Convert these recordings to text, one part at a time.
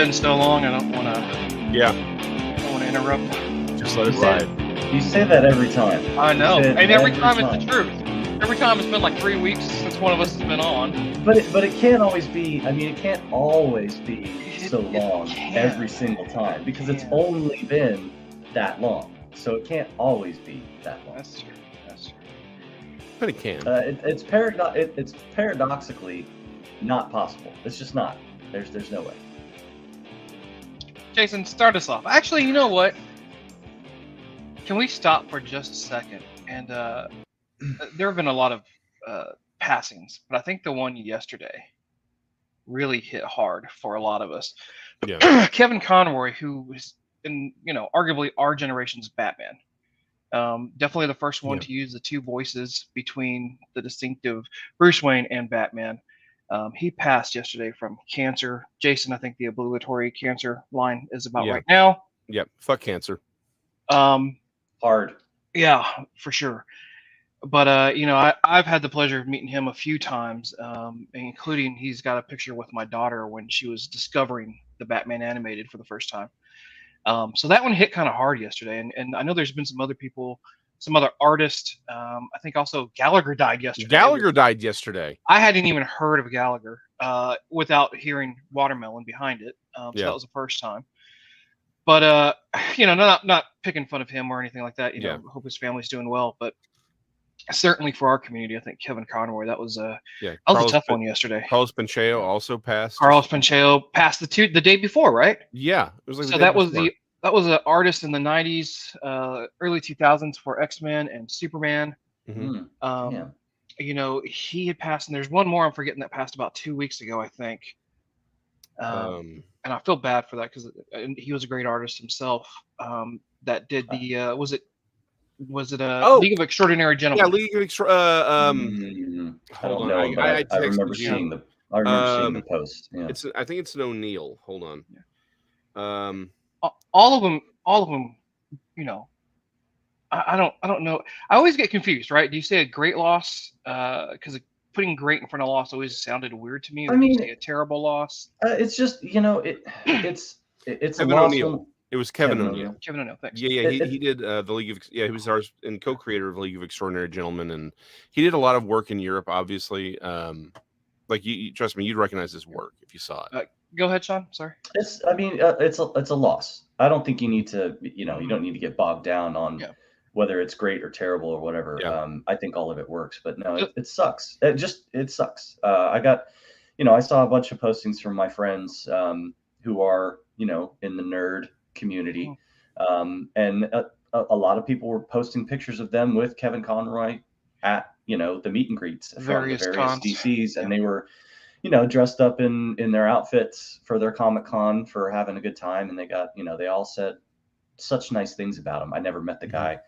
been so long, I don't want Yeah, to interrupt. just let it ride. You say that every time. I know, You say it and every time time. it's the truth. Every time it's been like 3 weeks since one of us has been on. But it can't always be. I mean, it can't always be so long can't. every single time because it's can't. only been that long. So it can't always be that long. That's true. That's true. But it can. It's paradoxically not possible. It's just not. There's no way. Jason, start us off. Actually, you know what? Can we stop for just a second? And there have been a lot of passings, but I think the one yesterday really hit hard for a lot of us. Yeah. Kevin Conroy, who was arguably our generation's Batman. Definitely the first one to use the two voices between the distinctive Bruce Wayne and Batman. He passed yesterday from cancer. Jason, I think the obligatory cancer line is about right now. Yep. Fuck cancer. Hard. Yeah, for sure. But I've had the pleasure of meeting him a few times, including he's got a picture with my daughter when she was discovering the Batman animated for the first time. So that one hit kind of hard yesterday, and I know there's been some other people, some other artists. I think also Gallagher died yesterday. Gallagher died yesterday. I hadn't even heard of Gallagher without hearing Watermelon behind it. So that was the first time. But not picking fun of him or anything like that. Hope his family's doing well. But certainly for our community, I think Kevin Conroy, that was a tough one yesterday. Carlos Pacheco also passed. Carlos Pacheco passed the day before, right? Yeah, it was like so that was an artist in the '90s, early 2000s for X-Men and Superman. Mm-hmm. He had passed, and there's one more I'm forgetting that passed about 2 weeks ago, I think. And I feel bad for that because he was a great artist himself. That did the was it League of Extraordinary Gentlemen? Yeah, League of I don't know. I remember seeing the post. Yeah. I think it's an O'Neill. Hold on. Yeah. All of them. I don't know. I always get confused, right? Do you say a great loss? Because putting great in front of loss always sounded weird to me. I mean, say a terrible loss. It's just it's Kevin O'Neill. It was Kevin O'Neill. Kevin O'Neill, thanks. Yeah, he did the League of. Yeah, he was ours and co-creator of League of Extraordinary Gentlemen, and he did a lot of work in Europe. Obviously, like you trust me, you'd recognize his work if you saw it. Go ahead, Sean. Sorry. It's a loss. I don't think you need to. You don't need to get bogged down on whether it's great or terrible or whatever. Yeah. I think all of it works, but no, it sucks. It sucks. I saw a bunch of postings from my friends who are in the nerd community, and a lot of people were posting pictures of them with Kevin Conroy at the meet and greets from various the various cons. DCs, and they were dressed up in their outfits for their Comic-Con for having a good time, and they got they all said such nice things about him. I never met the guy,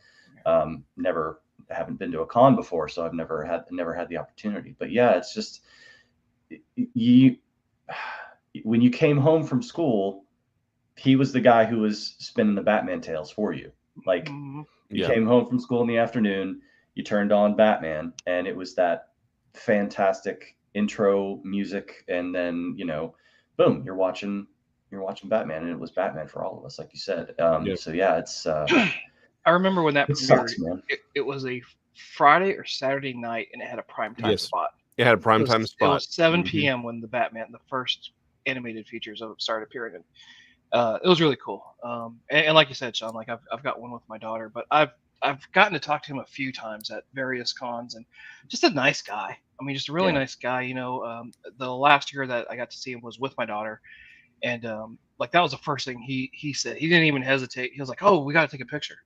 haven't been to a con before, so I've never had the opportunity. But yeah, it's just when you came home from school, he was the guy who was spinning the Batman tales for you. Like you came home from school in the afternoon, you turned on Batman, and it was that fantastic intro music, and then boom, you're watching Batman, and it was Batman for all of us, like you said. So yeah, it's I remember when that premiered. Sucks, man. It was a Friday or Saturday night, and it had a primetime spot. It had a primetime spot. It was 7 p.m. when the first animated features of it started appearing. And it was really cool. And like you said, Sean, like I've got one with my daughter, but I've gotten to talk to him a few times at various cons, and just a nice guy. I mean, just a really nice guy. The last year that I got to see him was with my daughter, and like that was the first thing he said. He didn't even hesitate. He was like, "Oh, we got to take a picture."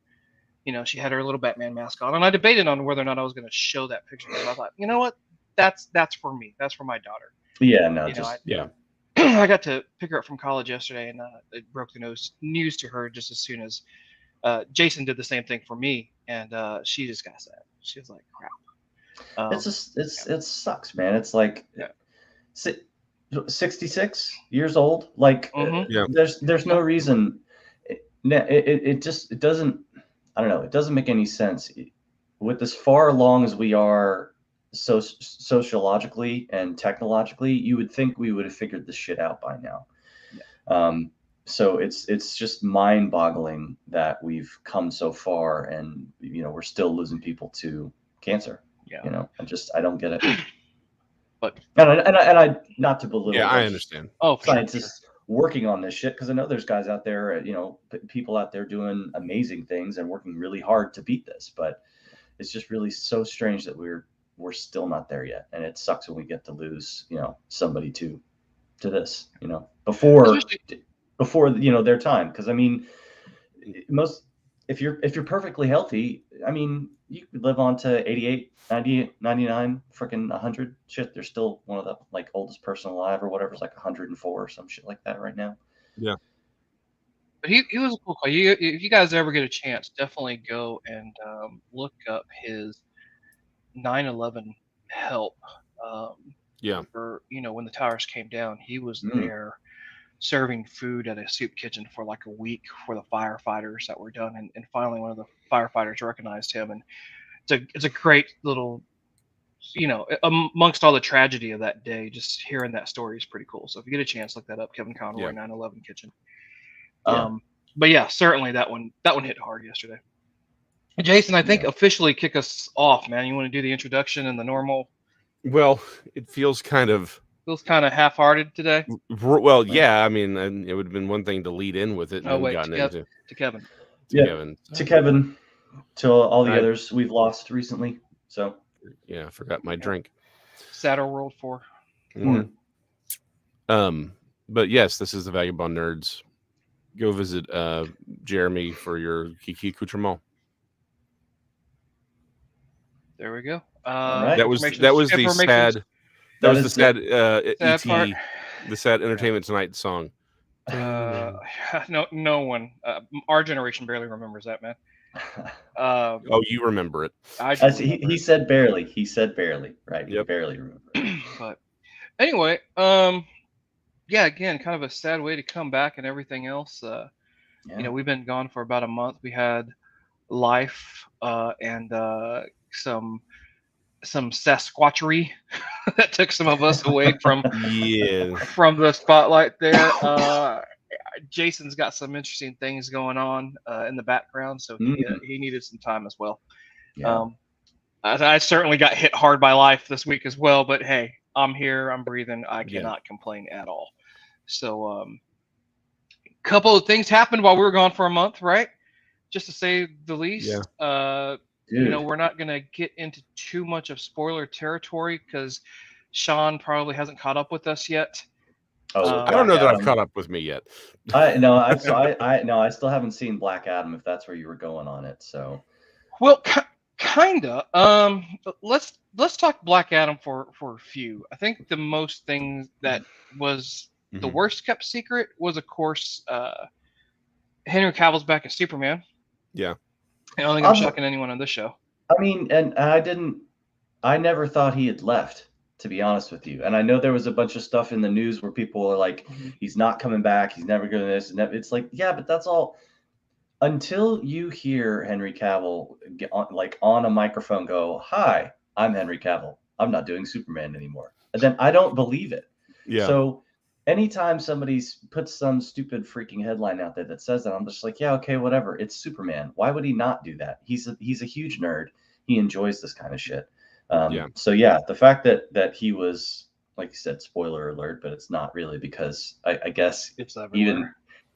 She had her little Batman mask on, and I debated on whether or not I was going to show that picture. Because I thought, you know what, that's for me. That's for my daughter. Yeah, no, I got to pick her up from college yesterday, and it broke the news to her just as soon as Jason did the same thing for me, and she just got sad. She was like, "Crap." It sucks, man. It's like 66 years old. Like there's no reason. It doesn't. I don't know. It doesn't make any sense with as far along as we are sociologically and technologically. You would think we would have figured this shit out by now. So it's just mind-boggling that we've come so far, and we're still losing people to cancer. Yeah. I don't get it. But I not to belittle. Yeah, I understand. Scientists working on this shit, because I know there's guys out there, people out there doing amazing things and working really hard to beat this, but it's just really so strange that we're still not there yet, and it sucks when we get to lose somebody to this before their time, because I mean, if you're perfectly healthy, I mean, you could live on to 88, 90, 99, freaking 100. Shit, they're still one of the oldest person alive or whatever. It's like 104 or some shit like that right now. Yeah. But he was a cool guy. If you guys ever get a chance, definitely go and look up his 9/11 help. For when the towers came down, he was there serving food at a soup kitchen for like a week for the firefighters that were done, and finally one of the firefighters recognized him, and it's a great little, amongst all the tragedy of that day, just hearing that story is pretty cool. So if you get a chance, look that up, Kevin Conroy, 9/11 kitchen. But yeah, certainly that one hit hard yesterday. Jason, I think officially kick us off, man. You want to do the introduction and the normal? Well, it feels kind of half-hearted today. Well, yeah, I mean, it would have been one thing to lead in with it. And to Kevin. To Kevin, to all the others we've lost recently. So I forgot my drink. Sadder World 4. But yes, this is the Vagabond Nerds. Go visit Jeremy for your Kiki accoutrement. There we go. That was the sad. That was the sad ET, the sad Entertainment Tonight song. No one. Our generation barely remembers that, man. You remember it. He said barely. He said barely. Right. Yep. He barely remember it. But anyway, again, kind of a sad way to come back and everything else. We've been gone for about a month. We had life and some Sasquatchery that took some of us away from the spotlight there. Jason's got some interesting things going on in the background, so he needed some time as well. I certainly got hit hard by life this week as well, but hey, I'm here, I'm breathing, I cannot complain at all. So a couple of things happened while we were gone for a month, right? Just to say the least. We're not going to get into too much of spoiler territory because Sean probably hasn't caught up with us yet. I don't know that I've caught up with me yet. I still haven't seen Black Adam, if that's where you were going on it. So, well, kinda. Let's talk Black Adam for a few. I think the most thing that was the worst kept secret was, of course, Henry Cavill's back as Superman. Yeah. I don't think I'm shocking anyone on this show. I mean, and I never thought he had left, to be honest with you. And I know there was a bunch of stuff in the news where people are like, he's not coming back, he's never going to this. And it's like, yeah, but that's all. Until you hear Henry Cavill on a microphone go, "Hi, I'm Henry Cavill. I'm not doing Superman anymore." And then I don't believe it. Yeah. So anytime somebody puts some stupid freaking headline out there that says that, I'm just like, yeah, okay, whatever. It's Superman. Why would he not do that? He's a huge nerd. He enjoys this kind of shit. So yeah, the fact that he was, like you said, spoiler alert, but it's not really, because I guess it's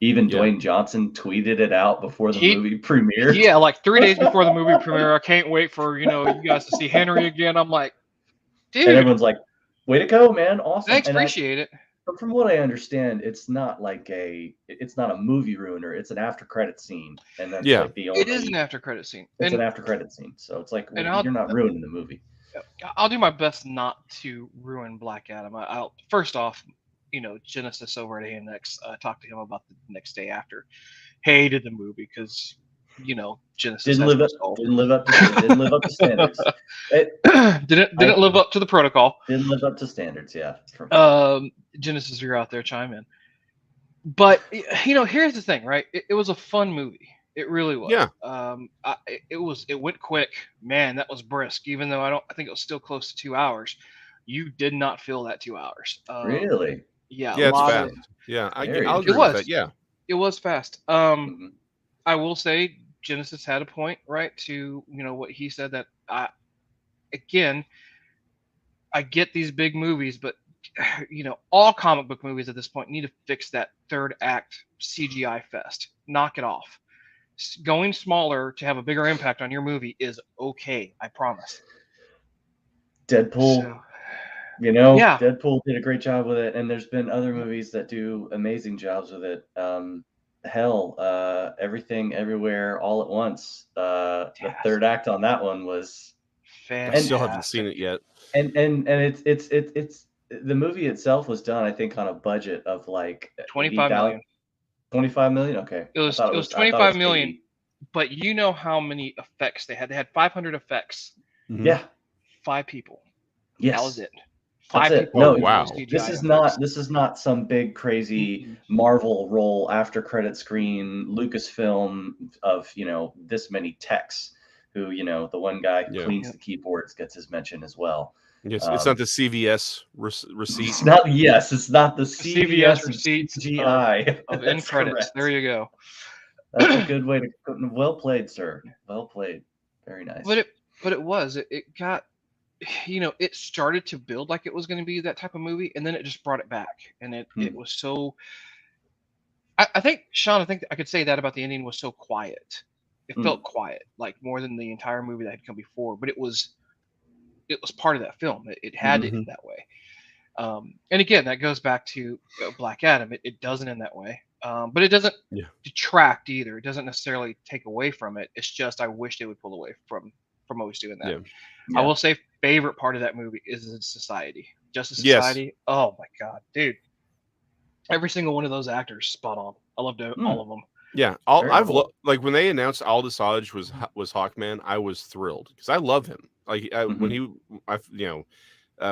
even Dwayne Johnson tweeted it out before the movie premiered. Yeah, like 3 days before the movie premiere. I can't wait for you guys to see Henry again. I'm like, dude. And everyone's like, way to go, man. Awesome. Thanks, appreciate it. But from what I understand, it's not a movie ruiner. It's an after credit scene, and that's like the only. It is an after credit scene. It's an after credit scene, so it's like you're not ruining the movie. I'll do my best not to ruin Black Adam. I'll first off, Genesis over at ANX, talked to him about the next day after. Hated the movie because Genesis didn't live up to standards. Didn't live up to the protocol. Didn't live up to standards. Yeah. Genesis, you're out there, chime in. But here's the thing, right? It was a fun movie. It really was. Yeah. It went quick, man. That was brisk. Even though I think it was still close to 2 hours. You did not feel that 2 hours. Really? Yeah, a Yeah, it's lot fast. of. Yeah, Very I'll It agree with was. that. Yeah. It was fast. Mm-hmm. I will say Genesis had a point, right? To what he said that again, I get these big movies, but all comic book movies at this point need to fix that third act CGI fest. Knock it off. Going smaller to have a bigger impact on your movie is okay. I promise. Deadpool, So, yeah, Deadpool did a great job with it, and there's been other movies that do amazing jobs with it. Everything, everywhere, all at once. The third act on that one was, I still haven't fantastic. seen it yet. and it's the movie itself was done, I think, on a budget of like 25 million. 25 million. Okay, It was I thought it 25 was million, 80. but you know how many effects they had? They had 500 effects. Mhm. Yeah. 5 people. Yes. That was it. That's 5 it. people. No, Oh, wow. This is not some big crazy Marvel roll after credit screen Lucasfilm of this many techs who the one guy who cleans the keyboards gets his mention as well. Yes, it's not the CVS receipt. It's not. Yes, it's not the CVS CVS receipts CGI of end credits. Correct. There you go. That's a good way to. Well played, sir. Well played. Very nice. But it was. It got. It started to build like it was going to be that type of movie, and then it just brought it back, and it was so. I think, Sean, I think I could say that about the ending was so quiet. It felt quiet, like more than the entire movie that had come before. But it was part of that film. It had to end that way. And again, that goes back to Black Adam. It doesn't end that way, but it doesn't detract either. It doesn't necessarily take away from it. It's just I wish they would pull away from always doing that. Yeah. I will say, favorite part of that movie is Society, Justice Society. Yes. Oh my god, dude! Every single one of those actors, spot on. I loved all of them. Yeah, like when they announced Aldous Hodge was Hawkman, I was thrilled because I love him. Like when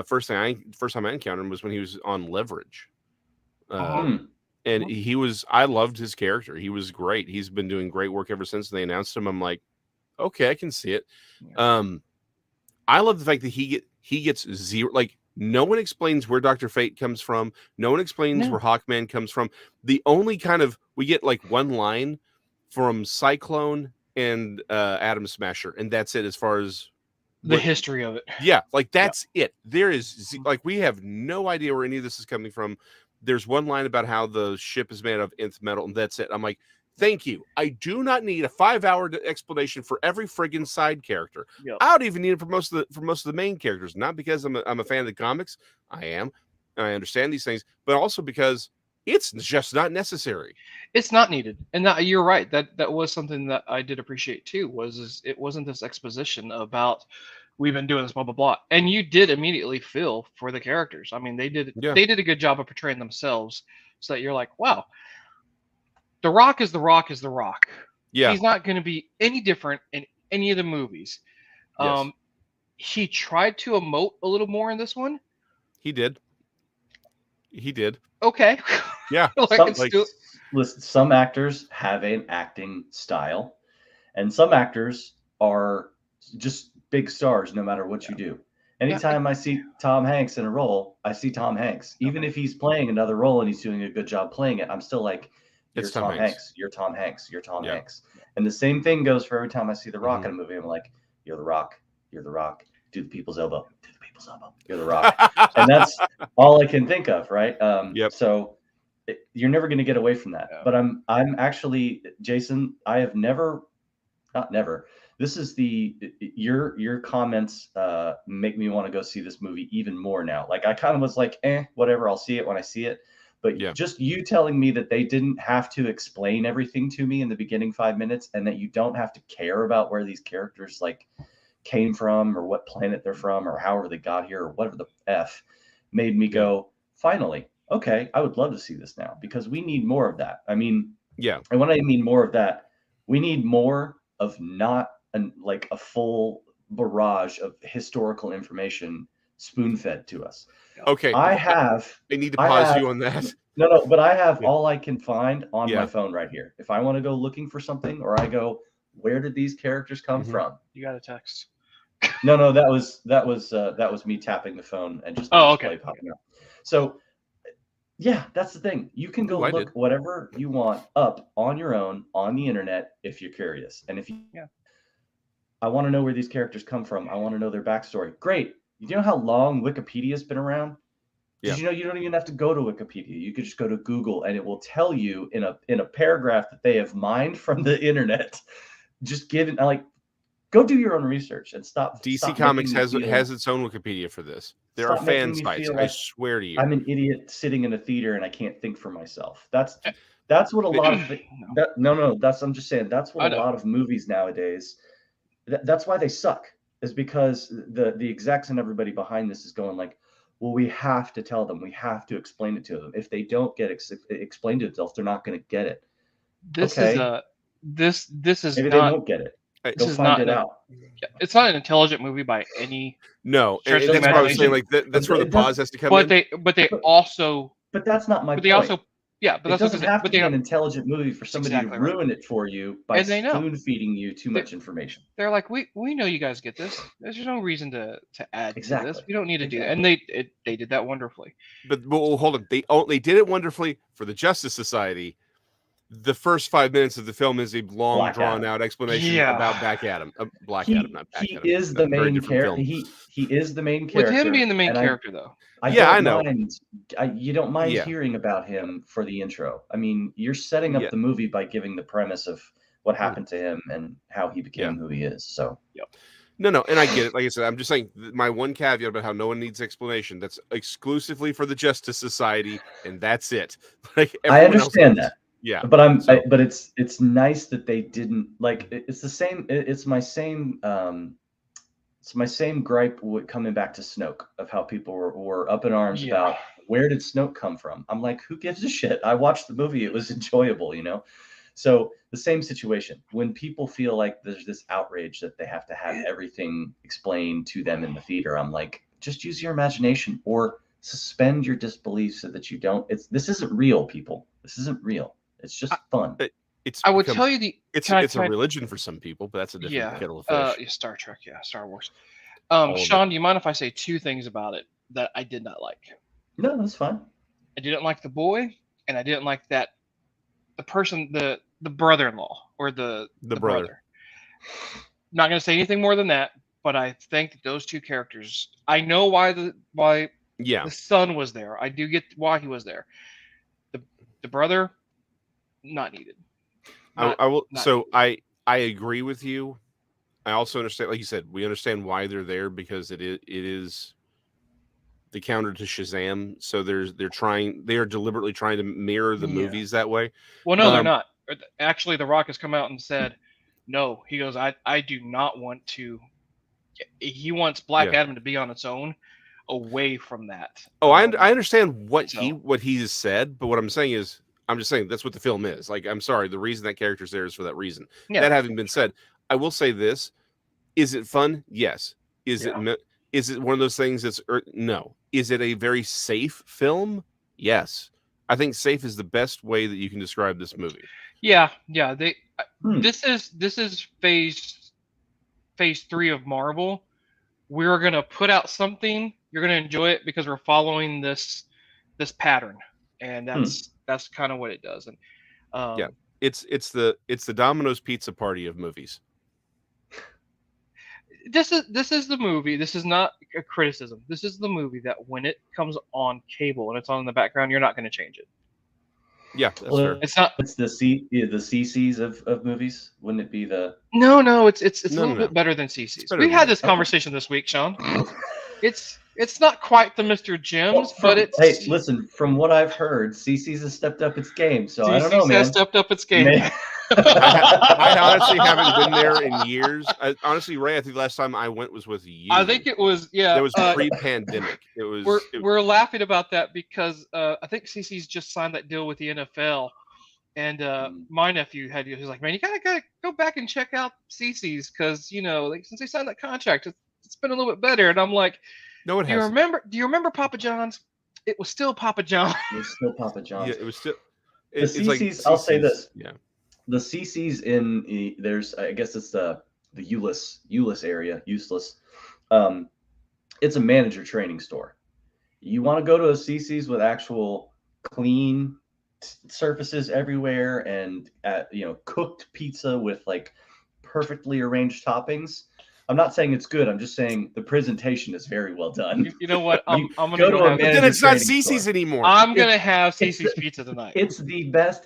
first time I encountered him was when he was on Leverage, and I loved his character. He was great. He's been doing great work ever since they announced him. I'm like, okay, I can see it. Yeah. I love the fact that he gets zero. Like no one explains where Dr. Fate comes from. No one explains where Hawkman comes from. The only we get like one line from Cyclone and Atom Smasher, and that's it as far as the history of it. Yeah, like that's it. There is like we have no idea where any of this is coming from. There's one line about how the ship is made of nth metal, and that's it. I'm like, thank you. I do not need a 5-hour explanation for every friggin' side character. Yep. I don't even need it for most of the main characters. Not because I'm a fan of the comics. I am, and I understand these things, but also because it's just not necessary. It's not needed, and you're right. That was something that I did appreciate too. It wasn't this exposition about we've been doing this blah blah blah, and you did immediately feel for the characters. I mean, they did a good job of portraying themselves, so that you're like, wow. The Rock is the Rock is the Rock. Yeah. He's not going to be any different in any of the movies. Yes. He tried to emote a little more in this one. He did. Okay. Yeah. Some actors have an acting style, and some actors are just big stars no matter what you do. Anytime I see Tom Hanks in a role, I see Tom Hanks. Even if he's playing another role and he's doing a good job playing it, I'm still like, you're Tom Hanks. You're Tom Hanks. You're Tom Hanks. And the same thing goes for every time I see The Rock in a movie. I'm like, you're The Rock. You're The Rock. Do the people's elbow. Do the people's elbow. You're The Rock. And that's all I can think of, right? So you're never going to get away from that. Yeah. But I'm actually, Jason, I have not never. This is your comments make me want to go see this movie even more now. Like I kind of was like, whatever. I'll see it when I see it. But just you telling me that they didn't have to explain everything to me in the beginning 5 minutes, and that you don't have to care about where these characters like came from or what planet they're from or however they got here or whatever the F, made me go, finally, okay, I would love to see this now, because we need more of that. I mean, and when I mean more of that, we need more of not like a full barrage of historical information spoon-fed to us. Okay. I need to pause you on that. No, but I have all I can find on my phone right here. If I want to go looking for something, or I go, where did these characters come from? You got a text. No, that was me tapping the phone and just okay. Popping up. So Yeah, that's the thing. You can go Ooh, I look did. whatever you want up on your own on the internet if you're curious. And if you, Yeah. I want to know where these characters come from. I want to know their backstory. Great. You know how long Wikipedia's been around? Yeah. Did you know you don't even have to go to Wikipedia? You could just go to Google and it will tell you in a paragraph that they have mined from the internet. Just give it like go do your own research and stop DC stop making Comics me feel has its own Wikipedia for this. There are stop making fan me sites. feel I like swear to you. I'm an idiot sitting in a theater and I can't think for myself. That's what a lot of that's I'm just saying that's what I a know. lot of movies nowadays that's why they suck is because the execs and everybody behind this is going like, well, we have to tell them, we have to explain it to them. If they don't get explained to themselves, they're not going to get it. This is Okay, a this is maybe they not won't get it. this Go is find not it an out. it's not an intelligent movie by any No, stretch and of the that's why I was saying imagination. like that's where the pause has to come But in. they But, also but that's not my but they point. also yeah, but It that's what doesn't I'm saying. have But to they be don't, an intelligent movie for somebody exactly to right. ruin it for you by And they know. spoon feeding you too They- much information. They're like, we know you guys get this. There's no reason to add to this. Exactly. We don't need to do that. Exactly. And they did that wonderfully. But well, hold on. They did it wonderfully for the Justice Society. The first 5 minutes of the film is a long, Black drawn Adam. out explanation Yeah. about Black Adam, not Black He Adam. is A the very main different character. film. He is the main With character. him being the main and character, though. I Yeah, I don't know. mind. You don't mind Yeah. hearing about him for the intro. I mean, you're setting up Yeah. the movie by giving the premise of what happened to him and how he became who he is. So No, and I get it. Like I said, I'm just saying my one caveat about how no one needs explanation. That's exclusively for the Justice Society, and that's it. Like I everyone understand else, that. yeah. But but it's nice that they didn't like. It's the same. It's my same. It's my same gripe coming back to Snoke of how people were up in arms Yeah. about where did Snoke come from. I'm like, who gives a shit? I watched the movie. It was enjoyable, you know? So the same situation when people feel like there's this outrage that they have to have everything explained to them in the theater. I'm like, just use your imagination or suspend your disbelief so that you don't. This isn't real, people. This isn't real. It's just fun. I would tell you it's a religion for some people, but that's a different kettle of fish. Star Trek, Star Wars. All of Sean, it. do you mind if I say two things about it that I did not like? No, that's fine. I didn't like the boy, and I didn't like that the person, the brother-in-law or the brother. Not going to say anything more than that, but I think that those two characters. I know why the son was there. I do get why he was there. The brother, not needed. I will. So I agree with you. I also understand, like you said, we understand why they're there because it is the counter to Shazam. So they are deliberately trying to mirror the movies that way. Well, no, they're not. Actually, The Rock has come out and said, no. He goes, I do not want to. He wants Black Adam to be on its own, away from that. Oh, I understand what he has said, but what I'm saying is, I'm just saying that's what the film is. Like, I'm sorry, the reason that character's there is for that reason. Yeah. That having been said, I will say this: is it fun? Yes. Is it one of those things that's no? Is it a very safe film? Yes. I think safe is the best way that you can describe this movie. Yeah. This is phase 3 of Marvel. We're gonna put out something. You're gonna enjoy it because we're following this pattern, and that's kind of what it does. And it's the Domino's Pizza party of movies. This is the movie. This is not a criticism. This is the movie that when it comes on cable and it's on in the background, you're not going to change it. Yeah, that's fair. It's not. It's the CCs of movies. Wouldn't it be the? No. It's a little bit better than CCs. We had this conversation this week, Sean. It's not quite the Mr. Jim's, but it's. Hey, listen. From what I've heard, CC's has stepped up its game. So I don't know, man. Has stepped up its game. I honestly haven't been there in years. Honestly, Ray, I think the last time I went was with you. I think it was It was pre-pandemic. It was. We're laughing about that because I think CC's just signed that deal with the NFL, and my nephew he's like, man, you gotta go back and check out CC's because since they signed that contract, it's been a little bit better. And I'm like, no, do you remember Papa John's? It was still Papa John's. It was still Papa John's. Yeah, it was still. The CC's. Like I'll say this. Yeah. The CC's there's I guess it's the Ulyss area, useless. It's a manager training store. You want to go to a CC's with actual clean surfaces everywhere, and cooked pizza with like perfectly arranged toppings. I'm not saying it's good. I'm just saying the presentation is very well done. You know what? I'm gonna go go to a have. But then manager it's not training CC's store. anymore. I'm gonna have it's CC's the- pizza tonight. It's the best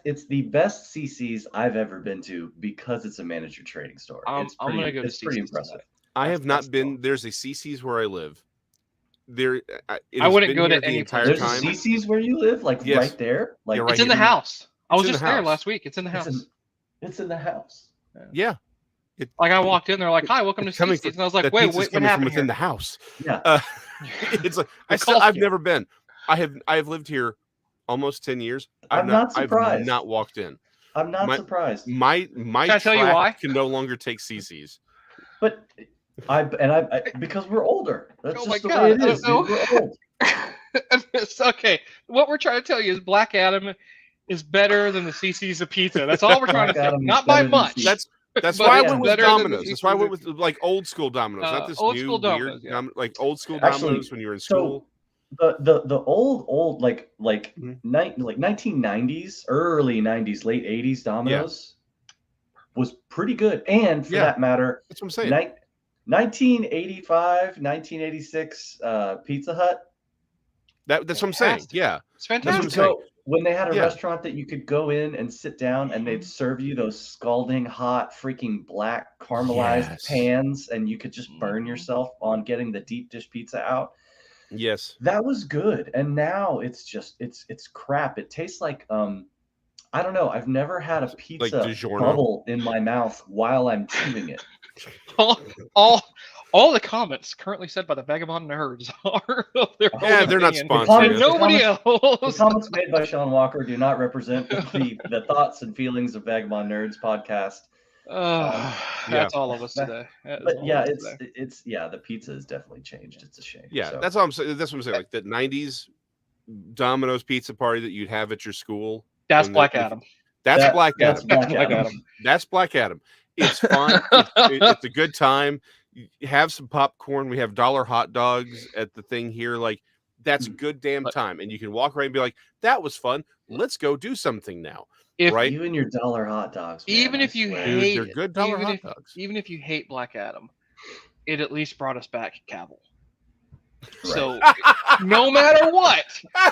CC's I've ever been to because it's a manager trading store. I'm gonna go to It's pretty CC's impressive. tonight. I have not That's been. cool. There's a CC's where I live. There, it I has wouldn't been go to here the any entire place. There's time. a CC's where you live, like Yes. right there. Like Yeah, right It's in here. the house. I was It's in just the there house. last week. It's in the house. It's in the house. Yeah. Like I walked in, they're like, "Hi, welcome to It's coming CC's," and I was like, that "Wait, pizza's what coming from happened within here?" the house. Yeah. It's like The I've culture. never been. I have lived here almost 10 years. I'm not I've surprised. not walked in. I'm not surprised. My Can I tell you track why? can no longer take CC's. But I because we're older. That's Oh my just the God, way it I is. don't Dude. We're old. It's okay. What we're trying to tell you is Black Adam is better than the CC's of pizza. That's all we're trying to Black say. Adam is Not by better than much. CC's. That's But why I it's went with better than the Domino's. That's why I went with CC's. like old school Domino's, not this Old new school weird Domino's, yeah. like old school Actually, Domino's when you were in school. So the old like Mhm. 1990s, early 90s, late 80s Domino's was pretty good. And for Yeah. that matter, That's what I'm saying. 1985, 1986 Pizza Hut. That's what I'm saying. Fantastic. Yeah. It's what I'm fantastic. saying. When they had a Yeah. restaurant that you could go in and sit down and they'd serve you those scalding hot freaking black caramelized Yes. pans, and you could just burn Mhm. yourself on getting the deep dish pizza out. Yes. That was good. And now it's just it's crap. It tastes like I don't know. I've never had a pizza DiGiorno. bubble in my mouth while I'm chewing it. All the comments currently said by the Vagabond Nerds are of their Yeah, own they're not opinion. sponsoring And us. nobody The else. comments made by Sean Walker do not represent the thoughts and feelings of Vagabond Nerds podcast. That's all of us today. But yeah, it's the pizza has definitely changed. It's a shame. Yeah, So, that's all I'm saying. That's what I'm saying. Like the '90s Domino's pizza party that you'd have at your school. That's when Black the- Adam. That's Black that's Adam. Black Black Adam. Adam. That's Black Adam. It's fun. It's a good time. You have some popcorn. We have dollar hot dogs at the thing here. Like that's a good damn time. And you can walk around and be like, "That was fun. Let's go do something now." If right? You and your dollar hot dogs. Man, Even I if you swear. Dude, hate they're it, good dollar hot dogs. Even if you hate Black Adam, it at least brought us back Cavill. Right. So no matter what,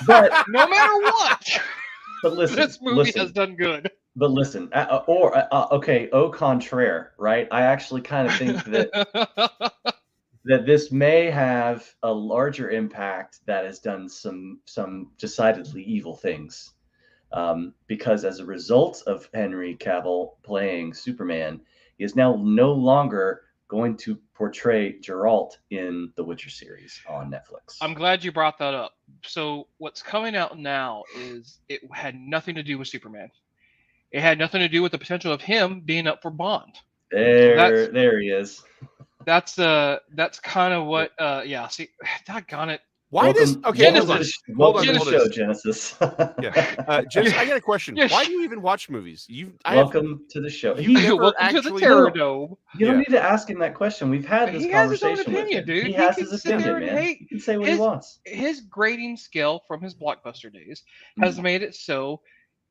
But no matter what, but listen, this movie has done good. But listen, okay, au contraire, right? I actually kind of think that that this may have a larger impact that has done some decidedly evil things, because as a result of Henry Cavill playing Superman, he is now no longer going to portray Geralt in the Witcher series on Netflix. I'm glad you brought that up. So what's coming out now is it had nothing to do with Superman. It had nothing to do with the potential of him being up for Bond. There he is. That's kind of what. See, doggone it. Why does Genesis. Welcome to the show, Genesis. Yeah, Genesis. I got a question. Why do you even watch movies? Welcome to the show. Welcome to the Terror Dome. You don't need to ask him that question. We've had this conversation. He has his own opinion, dude. He has his opinion, man. He can say what he wants. His grading scale from his blockbuster days has made it so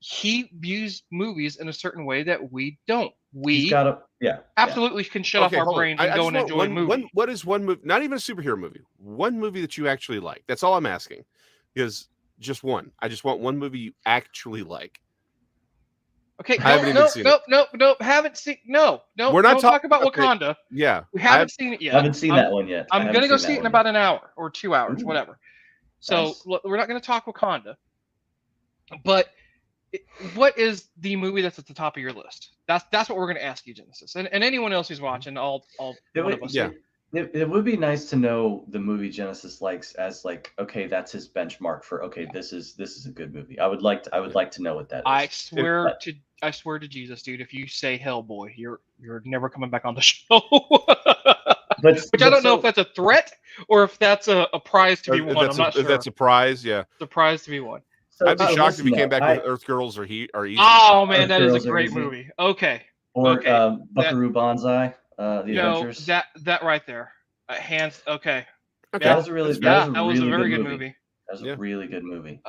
he views movies in a certain way that we don't. We absolutely can shut off our brains and go and enjoy a movie. What is one movie? Not even a superhero movie. One movie that you actually like. That's all I'm asking. Because just one. I just want one movie you actually like. Okay. I haven't even seen it. Nope. Haven't seen. No. We're not talking about Wakanda. Yeah. We haven't seen it yet. I haven't seen that one yet. I'm gonna go see it in about an hour or 2 hours, whatever. So we're not gonna talk Wakanda. But what is the movie that's at the top of your list? That's what we're going to ask you, Genesis, and anyone else who's watching. All one of us. Yeah. It would be nice to know the movie Genesis likes as like, okay, that's his benchmark for this is a good movie. I would like to know what that is. I swear to Jesus, dude, if you say Hellboy, you're never coming back on the show. Which I don't know if that's a threat or if that's a prize to be won. I'm not sure. If that's a prize, yeah. The prize to be won. I'd be shocked if he came back with Earth Girls or Easy. Oh man, that is a great movie. Okay. Or Buckaroo Banzai, the Adventures. That right there, hands. Okay. That was a really that was a very good movie. That was a really good movie.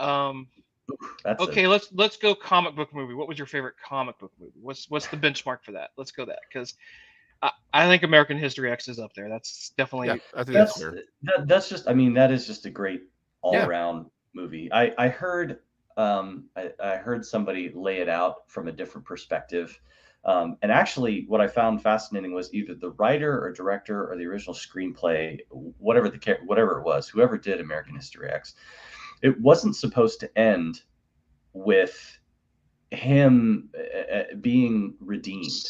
Okay, let's go comic book movie. What was your favorite comic book movie? What's the benchmark for that? Let's go that, because I think American History X is up there. That's definitely I think that's fair. That's just, I mean, that is just a great all around movie. I heard I heard somebody lay it out from a different perspective. And actually, what I found fascinating was either the writer or director or the original screenplay, whatever it was, whoever did American History X, it wasn't supposed to end with him being redeemed,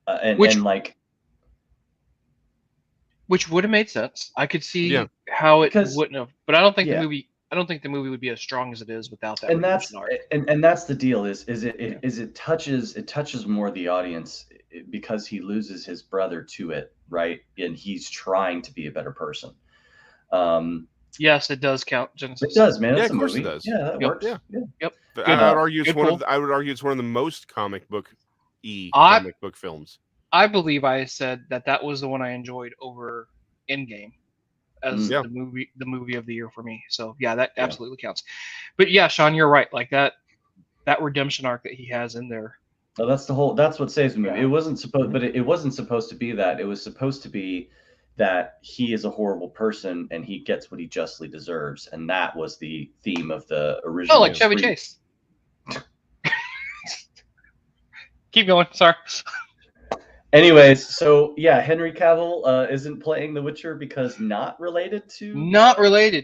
and like, which would have made sense. I could see how it wouldn't have, but I don't think the movie would be as strong as it is without that. And that's the deal. Is it touches more the audience because he loses his brother to it, right? And he's trying to be a better person. Yes, it does count, Genesis. It does, man. Yeah, it's of course movie. it does. Yeah, that works. Yeah. Yep. I would argue it's one of the most comic book films. I believe I said that was the one I enjoyed over Endgame as the movie of the year for me. So yeah, that absolutely counts. But yeah, Sean, you're right. Like that redemption arc that he has in there. No, that's what saves the movie. It wasn't supposed, but it wasn't supposed to be that. It was supposed to be that he is a horrible person and he gets what he justly deserves, and that was the theme of the original. Oh, like Chevy Chase. Keep going. Sorry. Anyways, so yeah, Henry Cavill isn't playing The Witcher because not related.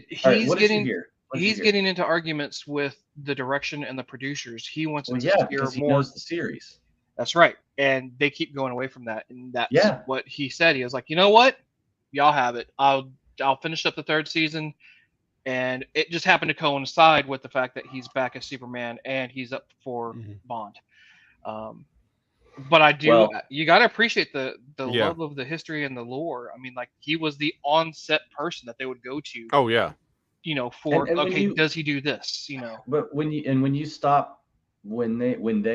He's getting into arguments with the direction and the producers. He wants to steer because he more. knows the series. That's right, and they keep going away from that. And that's what he said. He was like, you know what, y'all have it. I'll finish up the third season, and it just happened to coincide with the fact that he's back as Superman and he's up for Bond. But I do. You got to appreciate the love of the history and the lore. I mean, like, he was the on-set person that they would go to. Oh yeah. You know, for does he do this? You know. But when they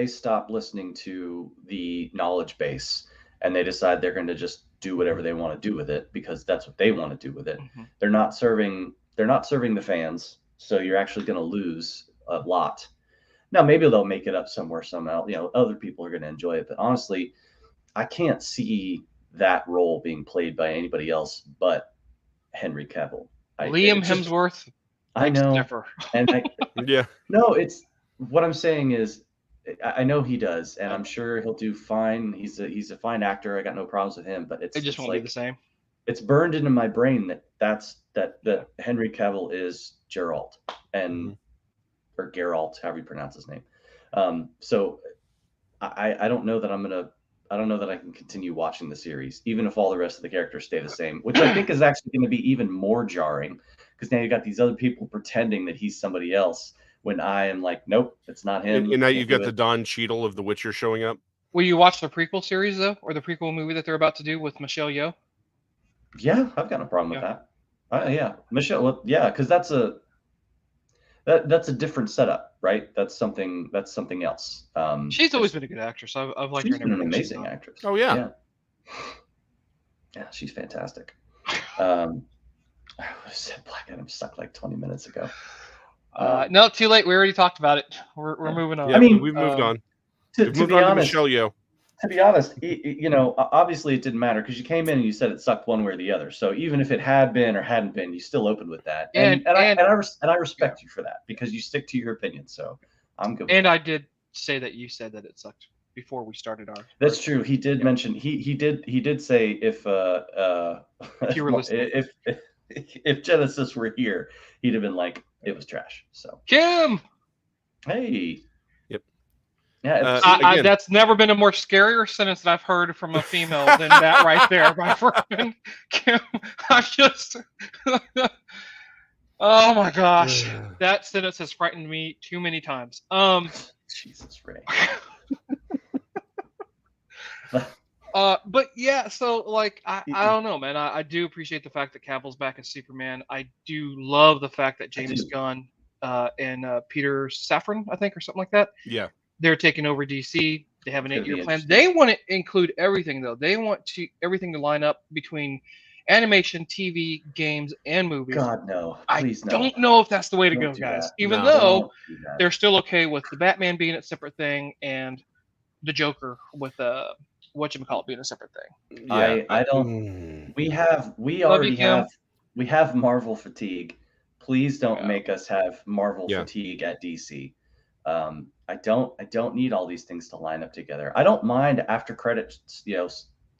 stop listening to the knowledge base and they decide they're going to just do whatever they want to do with it because that's what they want to do with it, they're not serving the fans. So you're actually going to lose a lot. Now, maybe they'll make it up somewhere, somehow. You know, other people are going to enjoy it. But honestly, I can't see that role being played by anybody else but Henry Cavill. Liam Hemsworth. I know. And no, it's what I'm saying is, I know he does, and I'm sure he'll do fine. He's a fine actor. I got no problems with him. But it just won't be the same. It's burned into my brain that Henry Cavill is Geralt and. Or Geralt, however you pronounce his name. So I don't know that I can continue watching the series, even if all the rest of the characters stay the same, which I think is actually going to be even more jarring because now you got these other people pretending that he's somebody else when I am like, nope, it's not him. And now you've got the Don Cheadle of The Witcher showing up. Will you watch the prequel series though, or the prequel movie that they're about to do with Michelle Yeoh? Yeah, I've got no problem with that. Yeah, Michelle. Well, yeah, because that's a different setup, right? That's something else. She's always been a good actress. I've liked her. She's been an amazing actress. Oh yeah, she's fantastic. I would have said Black Adam sucked like 20 minutes ago. No, too late. We already talked about it. We're moving on. Yeah, I mean, we've moved on. To be honest, Michelle Yeoh. To be honest, you know, obviously it didn't matter because you came in and you said it sucked one way or the other. So even if it had been or hadn't been, you still opened with that. And I respect you for that because you stick to your opinion. So I'm good. And I did say that you said that it sucked before we started our. That's true. He did mention he did say if you were listening. if Genesis were here, he'd have been like it was trash. So Kim. Hey. Yeah, that's never been a more scarier sentence that I've heard from a female than that right there, my friend Kim. I just, oh my gosh, that sentence has frightened me too many times. Jesus, Ray. But yeah, so like I don't know, man. I do appreciate the fact that Cavill's back as Superman. I do love the fact that James Gunn and Peter Safran, I think, or something like that. Yeah. They're taking over DC. They have an 8-year plan. They want to include everything, though. They want everything to line up between animation, TV, games, and movies. God, no. I Please, no. don't know if that's the way to Don't go, do guys. that. Even No. though Don't do that. they're still okay with the Batman being a separate thing and the Joker with whatchamacallit being a separate thing. Yeah, I don't. We Love you, already Kim. have Marvel fatigue. Please don't Yeah. make us have Marvel Yeah. fatigue at DC. I don't need all these things to line up together. I don't mind after credits,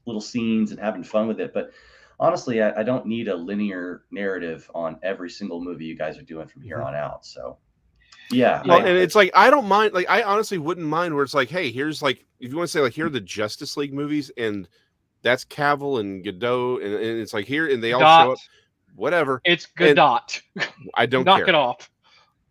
little scenes and having fun with it, but honestly, I don't need a linear narrative on every single movie you guys are doing from here on out. So yeah, Well, and it's like I don't mind. Like I honestly wouldn't mind where it's like, hey, here's like if you want to say like here are the Justice League movies, and that's Cavill and Godot, and it's like here and they all show up. Whatever. It's Godot. I don't Knock care. it off.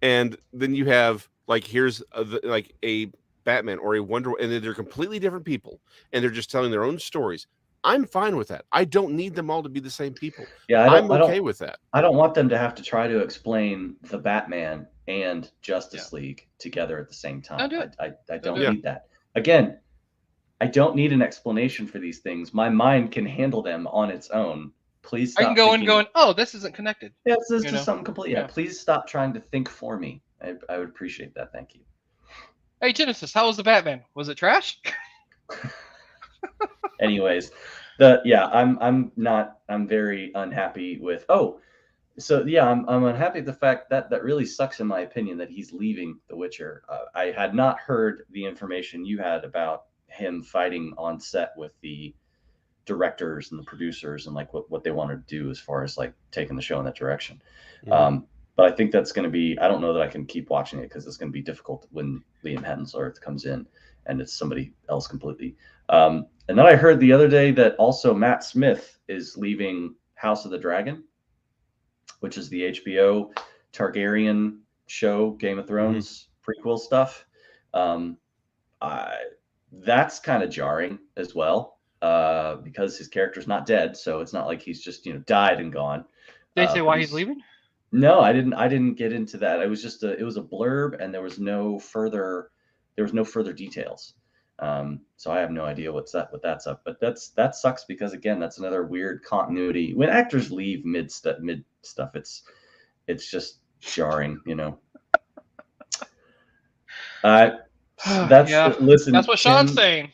And then you have like here's like a Batman or a Wonder, and they're completely different people, and they're just telling their own stories. I'm fine with that. I don't need them all to be the same people. Yeah, I'm okay with that. I don't want them to have to try to explain the Batman and Justice League together at the same time. I don't need that. Again, I don't need an explanation for these things. My mind can handle them on its own. Please stop. I can go and going, oh, this isn't connected. Yeah, this is just something complete. Yeah, please stop trying to think for me. I would appreciate that. Thank you. Hey, Genesis, how was the Batman? Was it trash? Anyways, I'm very unhappy with. I'm unhappy with the fact that really sucks in my opinion that he's leaving The Witcher. I had not heard the information you had about him fighting on set with the directors and the producers and like what they wanted to do as far as like taking the show in that direction. Mm-hmm. But I think that's going to be, I don't know that I can keep watching it because it's going to be difficult when Liam Hemsworth comes in and it's somebody else completely. And then I heard the other day that also Matt Smith is leaving House of the Dragon, which is the HBO Targaryen show, Game of Thrones prequel stuff. That's kind of jarring as well because his character's not dead. So it's not like he's just, died and gone. They say why he's leaving? No, I didn't get into that. It was just it was a blurb and there was no further details. So I have no idea what that's up, but that sucks because again, that's another weird continuity. When actors leave mid stuff, it's just jarring, Listen, that's what Sean's saying.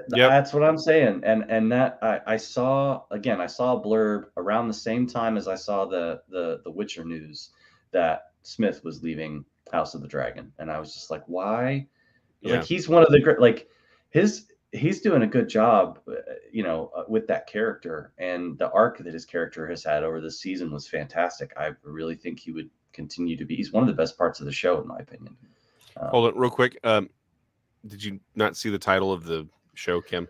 That's what I'm saying, and that I saw a blurb around the same time as I saw the Witcher news that Smith was leaving House of the Dragon, and I was just like, why? Like he's one of the great, like he's doing a good job, with that character, and the arc that his character has had over this season was fantastic. I really think he would continue to be. He's one of the best parts of the show, in my opinion. Hold it real quick. Did you not see the title of the show, Kim?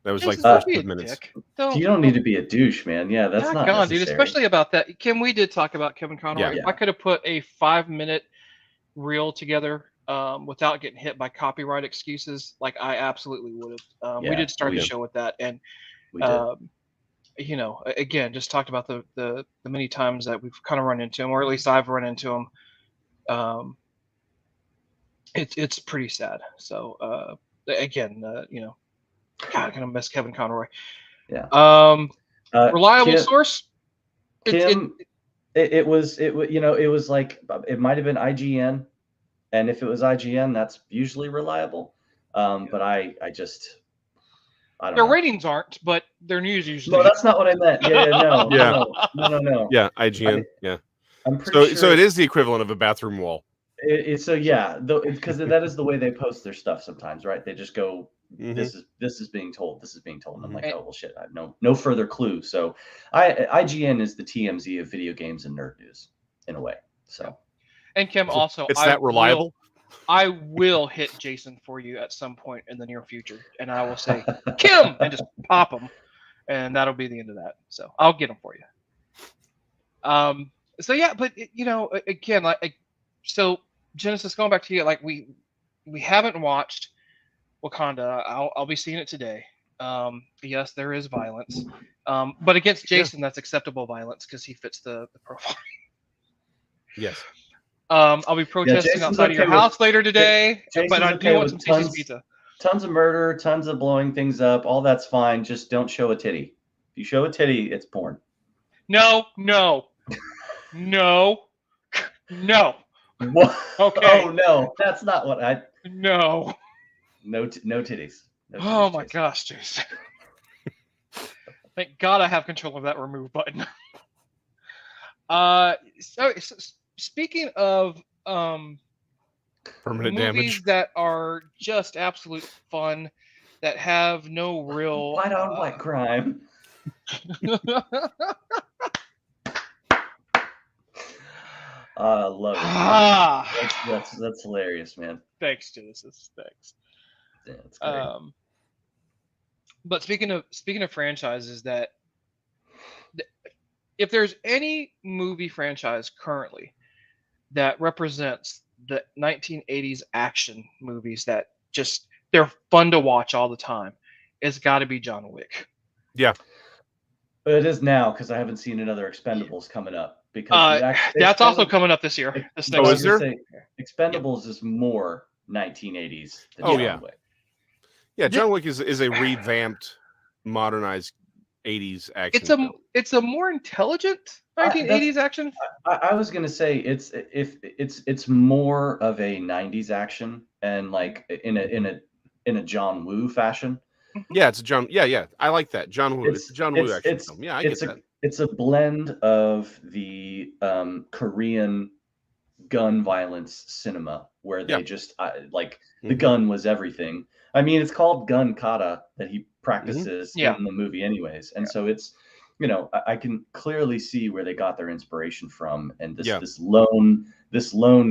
That was like the first 2 minutes. You don't need to be a douche, man. Yeah, that's not necessary. Dude, especially about that. Kim, we did talk about Kevin Conroy. Yeah. If I could have put a 5-minute reel together without getting hit by copyright excuses, like I absolutely would have. We did start the show with that, and again, just talked about the many times that we've kind of run into him, or at least I've run into him. It's pretty sad. So again, God, I'm gonna miss Kevin Conroy. Yeah. Reliable source. Kim, it was like it might have been IGN, and if it was IGN, that's usually reliable. But I don't their know. ratings aren't, but their news usually. No, that's not what I meant. No. Yeah, IGN. I'm pretty sure. So it is the equivalent of a bathroom wall. Because that is the way they post their stuff sometimes, right? They just go, this is being told, and I'm like, oh well, shit, I have no further clue. So, IGN is the TMZ of video games and nerd news in a way. So, and Kim also, it's that reliable. I will hit Jason for you at some point in the near future, and I will say Kim and just pop him, and that'll be the end of that. So I'll get him for you. So yeah, but again, so Genesis, going back to you, like we haven't watched Wakanda. I'll be seeing it today. Yes, there is violence, but against Jason, that's acceptable violence because he fits the profile. Yes. I'll be protesting outside of your house later today, but I do want some Casey's pizza. Tons of murder, tons of blowing things up. All that's fine. Just don't show a titty. If you show a titty, it's porn. No. What? Okay. Oh no, that's not what I. No. No titties. No Oh titties, my Jason. gosh, dude. Thank God I have control of that remove button. So speaking of Permanent movies damage. that are just absolute fun, that have no real White on white crime. I love it. That's hilarious, man. Thanks, Genesis. Thanks. Yeah, that's great. But speaking of franchises, that if there's any movie franchise currently that represents the 1980s action movies that just they're fun to watch all the time, it's got to be John Wick. Yeah. It is now because I haven't seen another Expendables coming up. Because that's also coming up this year. This next is there? Expendables is more 1980s than John Wick. Yeah, John Wick is a revamped, modernized 80s action film. It's a more intelligent 1980s action. I was gonna say it's more of a 90s action and like in a John Woo fashion. Yeah, it's a John. Yeah, I like that John Woo. It's a John Woo action film. Yeah, I get that. It's a blend of the Korean gun violence cinema where they just the gun was everything. I mean, it's called gun kata that he practices in the movie anyways. And so it's, I can clearly see where they got their inspiration from. And this lone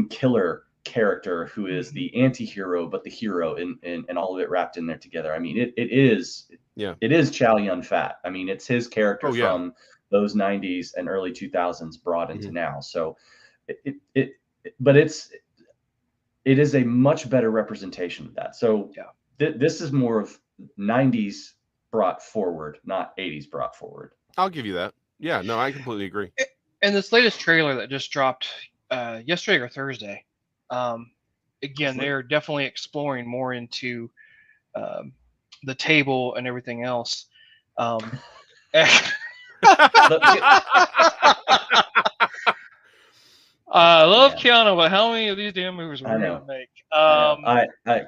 killer character who is the anti-hero, but the hero and all of it wrapped in there together. I mean, it is Chow Yun-fat. I mean, it's his character from those 90s and early 2000s brought into now. So but it is a much better representation of that. So this is more of 90s brought forward, not 80s brought forward. I'll give you that. Yeah, no, I completely agree. And this latest trailer that just dropped yesterday or Thursday, again, they're definitely exploring more into the table and everything else. I love Keanu, but how many of these damn movies are we going to make?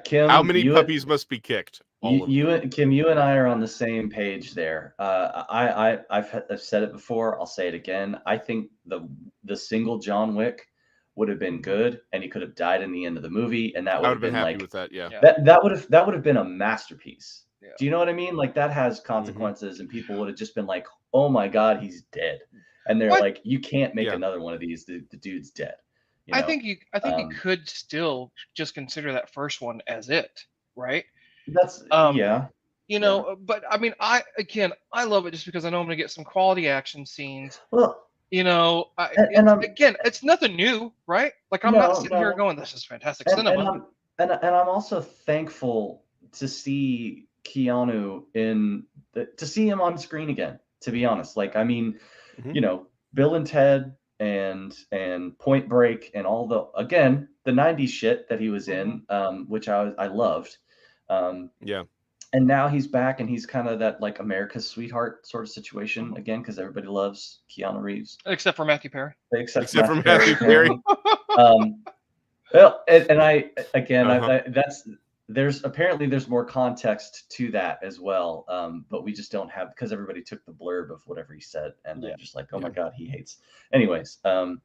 Kim, how many puppies must be kicked? Kim, you and I are on the same page there. I've said it before. I'll say it again. I think the single John Wick would have been good, and he could have died in the end of the movie, and that would have been happy like with that. Yeah, that would have been a masterpiece. Yeah. Do you know what I mean? Like that has consequences, and people would have just been like, "Oh my God, he's dead." And they're like, you can't make another one of these. The dude's dead. I think you could still just consider that first one as it, right? That's but I mean, I love it just because I know I'm gonna get some quality action scenes. Well, again, it's nothing new, right? Like I'm not sitting here going, "This is fantastic cinema." And I'm also thankful to see Keanu to see him on screen again. To be honest, like I mean. Bill and Ted and Point Break and all the 90s shit that he was in, which I loved. And now he's back and he's kind of that like America's sweetheart sort of situation again because everybody loves Keanu Reeves except for Matthew Perry. Except for Matthew Perry. Well, and I there's more context to that as well, but we just don't have because everybody took the blurb of whatever he said and they're just like, oh my God, he hates. Anyways, I'm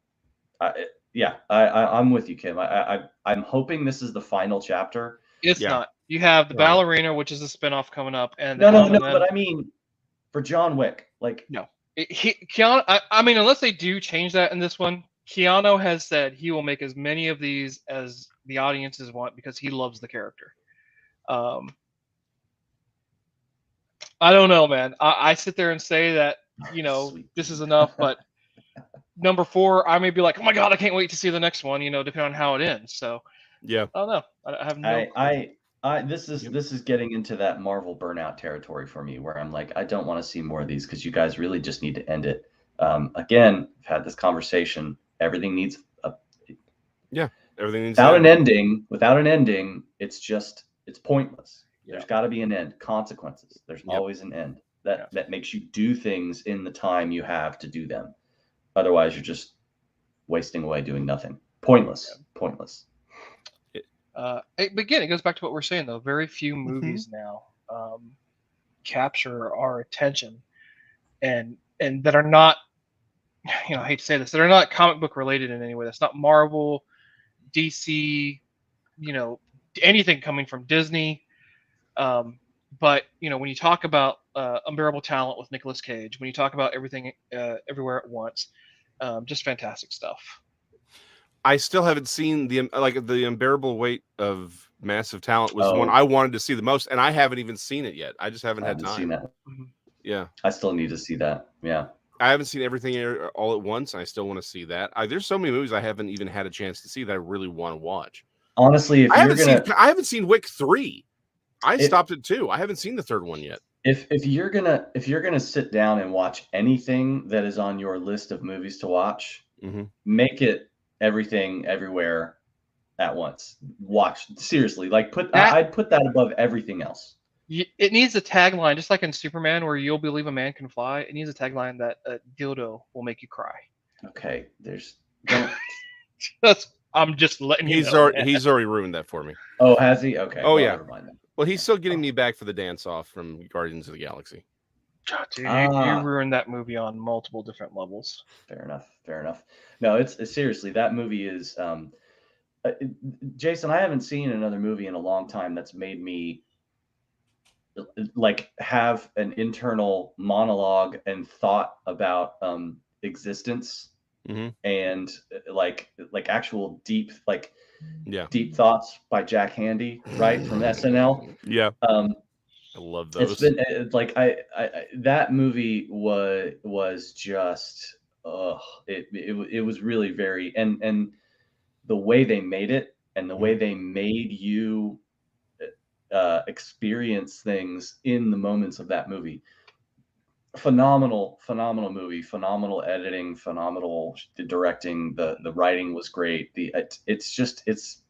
with you, Kim. I'm hoping this is the final chapter. It's not. You have the Ballerina, which is a spinoff coming up, and no. But I mean, for John Wick, like no, Keanu. I mean, unless they do change that in this one, Keanu has said he will make as many of these as the audiences want because he loves the character. I don't know, man. I sit there and say that, this is enough, but number 4, I may be like, oh my God, I can't wait to see the next one, depending on how it ends. So yeah, I don't know. I have no. This is getting into that Marvel burnout territory for me where I'm like, I don't want to see more of these because you guys really just need to end it. Again, I've had this conversation. Everything needs everything needs without an ending. Without an ending, it's pointless. There's got to be an end. Consequences. There's always an end. that makes you do things in the time you have to do them. Otherwise, you're just wasting away doing nothing. Pointless. Again, it goes back to what we're saying though. Very few movies now capture our attention, and that are not, I hate to say this, that are not comic book related in any way. That's not Marvel, DC, anything coming from Disney. But when you talk about Unbearable Talent with Nicolas Cage, when you talk about Everything Everywhere at Once, just fantastic stuff. I still haven't seen the Unbearable Weight of Massive Talent was the one I wanted to see the most, and I haven't even seen it yet. I just haven't had time. Seen that. Yeah, I still need to see that. Yeah, I haven't seen Everything All at Once. And I still want to see that. There's so many movies I haven't even had a chance to see that I really want to watch. Honestly, I haven't seen Wick 3. I stopped at 2. I haven't seen the third one yet. If you're gonna sit down and watch anything that is on your list of movies to watch, make it Everything Everywhere at Once. Watch seriously, I'd put that above everything else. It needs a tagline, just like in Superman, where you'll believe a man can fly. It needs a tagline that a dildo will make you cry. Okay, I'm just letting you know. He's already ruined that for me. Oh, has he? Okay. Oh, yeah. Never mind then. Well, he's still getting me back for the dance off from Guardians of the Galaxy. Dude, you ruined that movie on multiple different levels. Fair enough. No, it's seriously, that movie is Jason, I haven't seen another movie in a long time that's made me have an internal monologue and thought about existence and actual deep deep thoughts by Jack Handy, right, from SNL. Yeah. I love those. It's been that movie was just it was really very and the way they made it and the way they made you experience things in the moments of that movie. Phenomenal movie, phenomenal editing, phenomenal directing. The writing was great. It's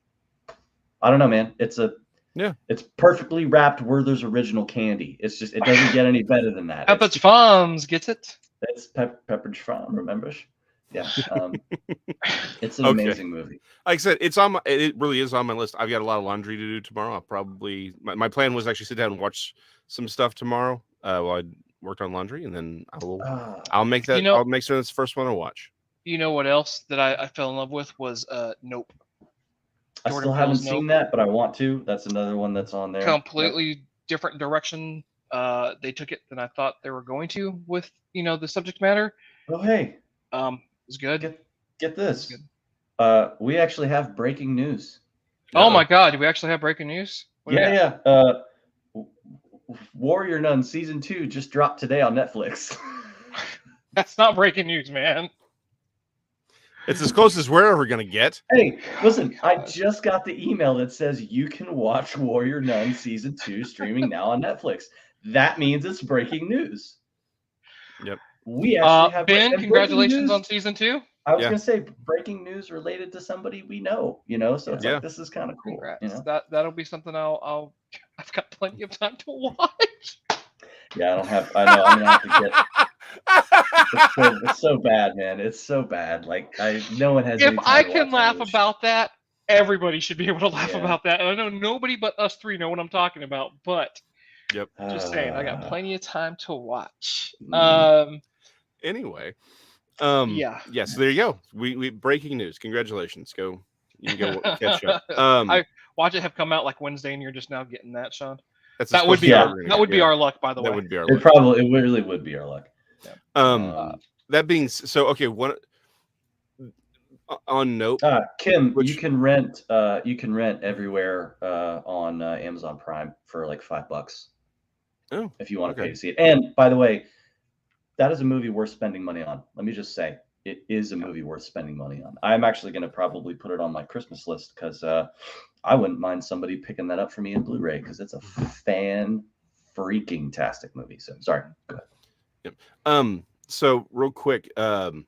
I don't know, man. It's perfectly wrapped Werther's Original Candy. It doesn't get any better than that. Pepperidge Farms gets it. It's Pepperidge Farm, remembers? Yeah. It's an amazing movie. Like I said, it really is on my list. I've got a lot of laundry to do tomorrow. I'll probably my plan was actually sit down and watch some stuff tomorrow while I worked on laundry, and then I'll make that. I'll make sure that's the first one I watch. You know what else that I fell in love with was Nope. I still haven't seen that, but I want to. That's another one that's on there. Completely different direction they took it than I thought they were going to with the subject matter. Oh hey, it's good. Get this. We actually have breaking news. Oh my God, do we actually have breaking news? Yeah. Warrior Nun season 2 just dropped today on Netflix. That's not breaking news, man. It's as close as we're ever going to get. Hey, listen, I just got the email that says you can watch Warrior Nun Season 2 streaming now on Netflix. That means it's breaking news. Yep. We actually have Ben, congratulations on Season 2. I was going to say breaking news related to somebody we know, so it's this is kind of cool. Congrats. That'll be something I've got plenty of time to watch. Yeah, I know I'm going to have to get... It's so bad, man. It's so bad. No one has. If I can laugh about that, everybody should be able to laugh about that. And I know nobody but us three know what I'm talking about. But just saying, I got plenty of time to watch. Anyway, yeah. So there you go. We breaking news. Congratulations. You can go catch up. I watch it have come out like Wednesday, and you're just now getting that, Sean. That would be our luck, by the way. That would be our luck. It really would be our luck. That being so, okay. One on Nope. Kim, you can rent Everywhere on Amazon Prime for like $5. Oh, if you want to pay to see it. And by the way, that is a movie worth spending money on. Let me just say, it is a movie worth spending money on. I'm actually going to probably put it on my Christmas list because I wouldn't mind somebody picking that up for me in Blu-ray because it's a freaking-tastic movie. So sorry, go ahead. Yep. So real quick, on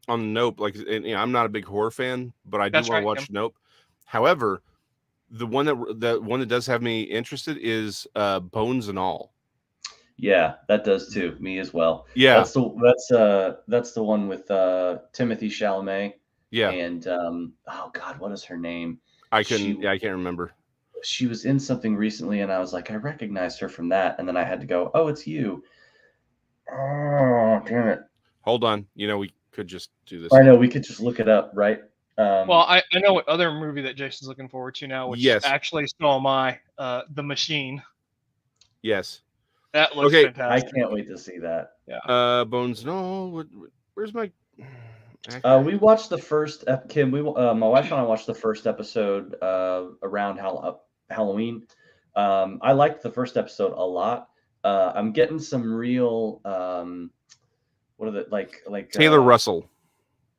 Nope, I'm not a big horror fan, but I do want to watch Nope. However, the one that does have me interested is Bones and All. Yeah, that does too. Me as well. Yeah. That's the one with Timothy Chalamet Yeah. and oh God, what is her name? I can't remember. She was in something recently, and I was like, I recognized her from that, and then I had to go, oh, it's you. Oh, damn it! Hold on, we could just do this. I know we could just look it up, right? Well, I know what other movie that Jason's looking forward to now, which yes, actually so am I. The Machine. Yes, that looks I fantastic. can't wait to see that. Yeah. Bones. No, where's my? We watched the first. Kim, my wife and I watched the first episode around Halloween. I liked the first episode a lot. I'm getting some real what are the like Taylor Russell.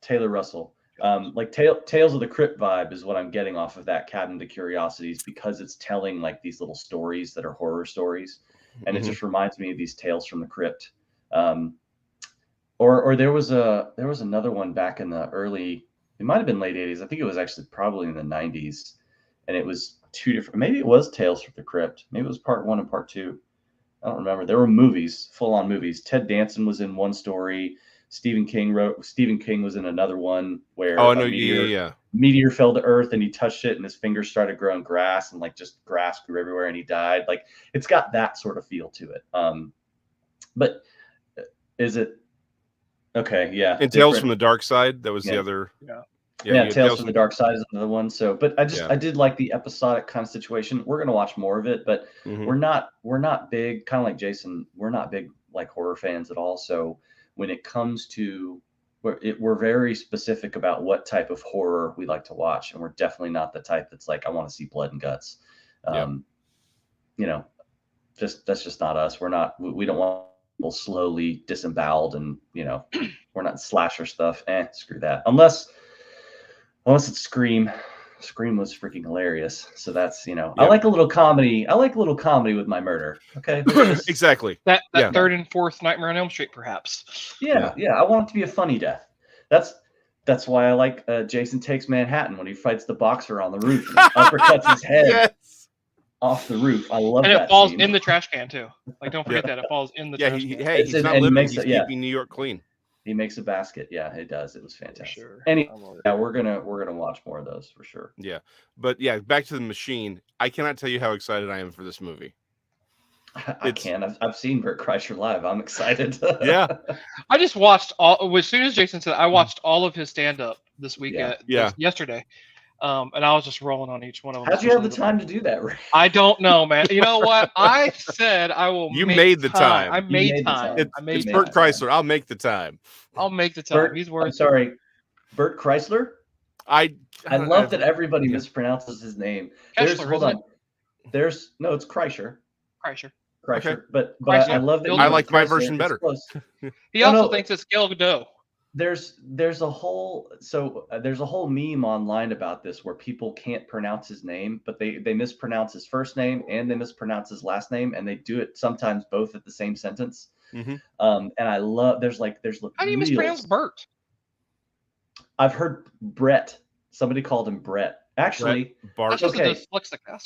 Taylor Russell. Like Tales of the Crypt vibe is what I'm getting off of that Cabin to Curiosities, because it's telling like these little stories that are horror stories, and it just reminds me of these Tales from the Crypt. Or there was another one back in the early, it might have been late 80s. I think it was actually probably in the 90s, and it was two different. Maybe it was Tales from the Crypt. Maybe it was part 1 and part 2. I don't remember. There were movies, full-on movies. Ted Danson was in one story. Stephen King was in another one where I know. Meteor fell to Earth and he touched it and his fingers started growing grass, and like just grass grew everywhere and he died. Like it's got that sort of feel to it. But is it okay? Yeah. And Tales from the Dark Side. That was the other. Yeah, Tales from the Dark Side is another one. So, but I did like the episodic kind of situation. We're gonna watch more of it, but we're not big, kind of like Jason. We're not big like horror fans at all. So when it comes to, we're very specific about what type of horror we like to watch, and we're definitely not the type that's like, I want to see blood and guts. That's just not us. We don't want people slowly disemboweled, and we're not slasher stuff. Screw that. Unless it's Scream. Scream was freaking hilarious. So that's, I like a little comedy. I like a little comedy with my murder. Okay. Exactly. That third and fourth Nightmare on Elm Street, perhaps. Yeah. I want it to be a funny death. That's why I like Jason Takes Manhattan when he fights the boxer on the roof and uppercuts his head off the roof. I love that. And it falls in the trash can too. Like, don't forget that it falls in the trash can. Hey, he's not living. He's keeping New York clean. He makes a basket. Yeah, it does. It was fantastic. Sure. We're gonna watch more of those for sure. Yeah, but yeah, back to the Machine. I cannot tell you how excited I am for this movie. I can. I've seen Bert Kreischer live. I'm excited. Yeah, I just watched as soon as Jason said, I watched all of his stand-up this week. Yesterday. And I was just rolling on each one of them. How'd you have the time to do that, Ray? I don't know, man. You know what? I said I will. You made the time. I made time. It's Bert Kreischer. I'll make the time. I'll make the time. He's worth. I'm sorry, Bert Kreischer. I love that everybody mispronounces his name. It's Kreischer. Kreischer. Okay. But I love that. I like my version better. He also thinks it's Gal Gadot. There's a whole meme online about this where people can't pronounce his name, but they mispronounce his first name and they mispronounce his last name, and they do it sometimes both at the same sentence. And I love there's how do you mispronounce Bert? I've heard Brett. Somebody called him Brett. Actually, Bart. Okay.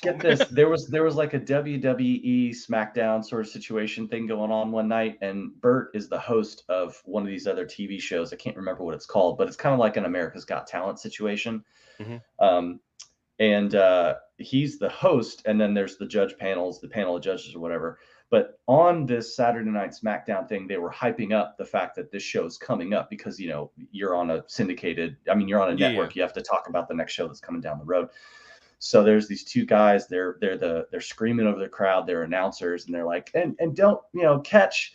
Get this. There was like a WWE SmackDown sort of situation thing going on one night, and Bert is the host of one of these other TV shows. I can't remember what it's called, but it's kind of like an America's Got Talent situation. And he's the host, and then there's the judge panels, the panel of judges or whatever. But on this Saturday Night SmackDown thing, they were hyping up the fact that this show's coming up because, you're on a you're on a network. You have to talk about the next show that's coming down the road. So there's these two guys, they're screaming over the crowd, they're announcers, and they're like, and don't, catch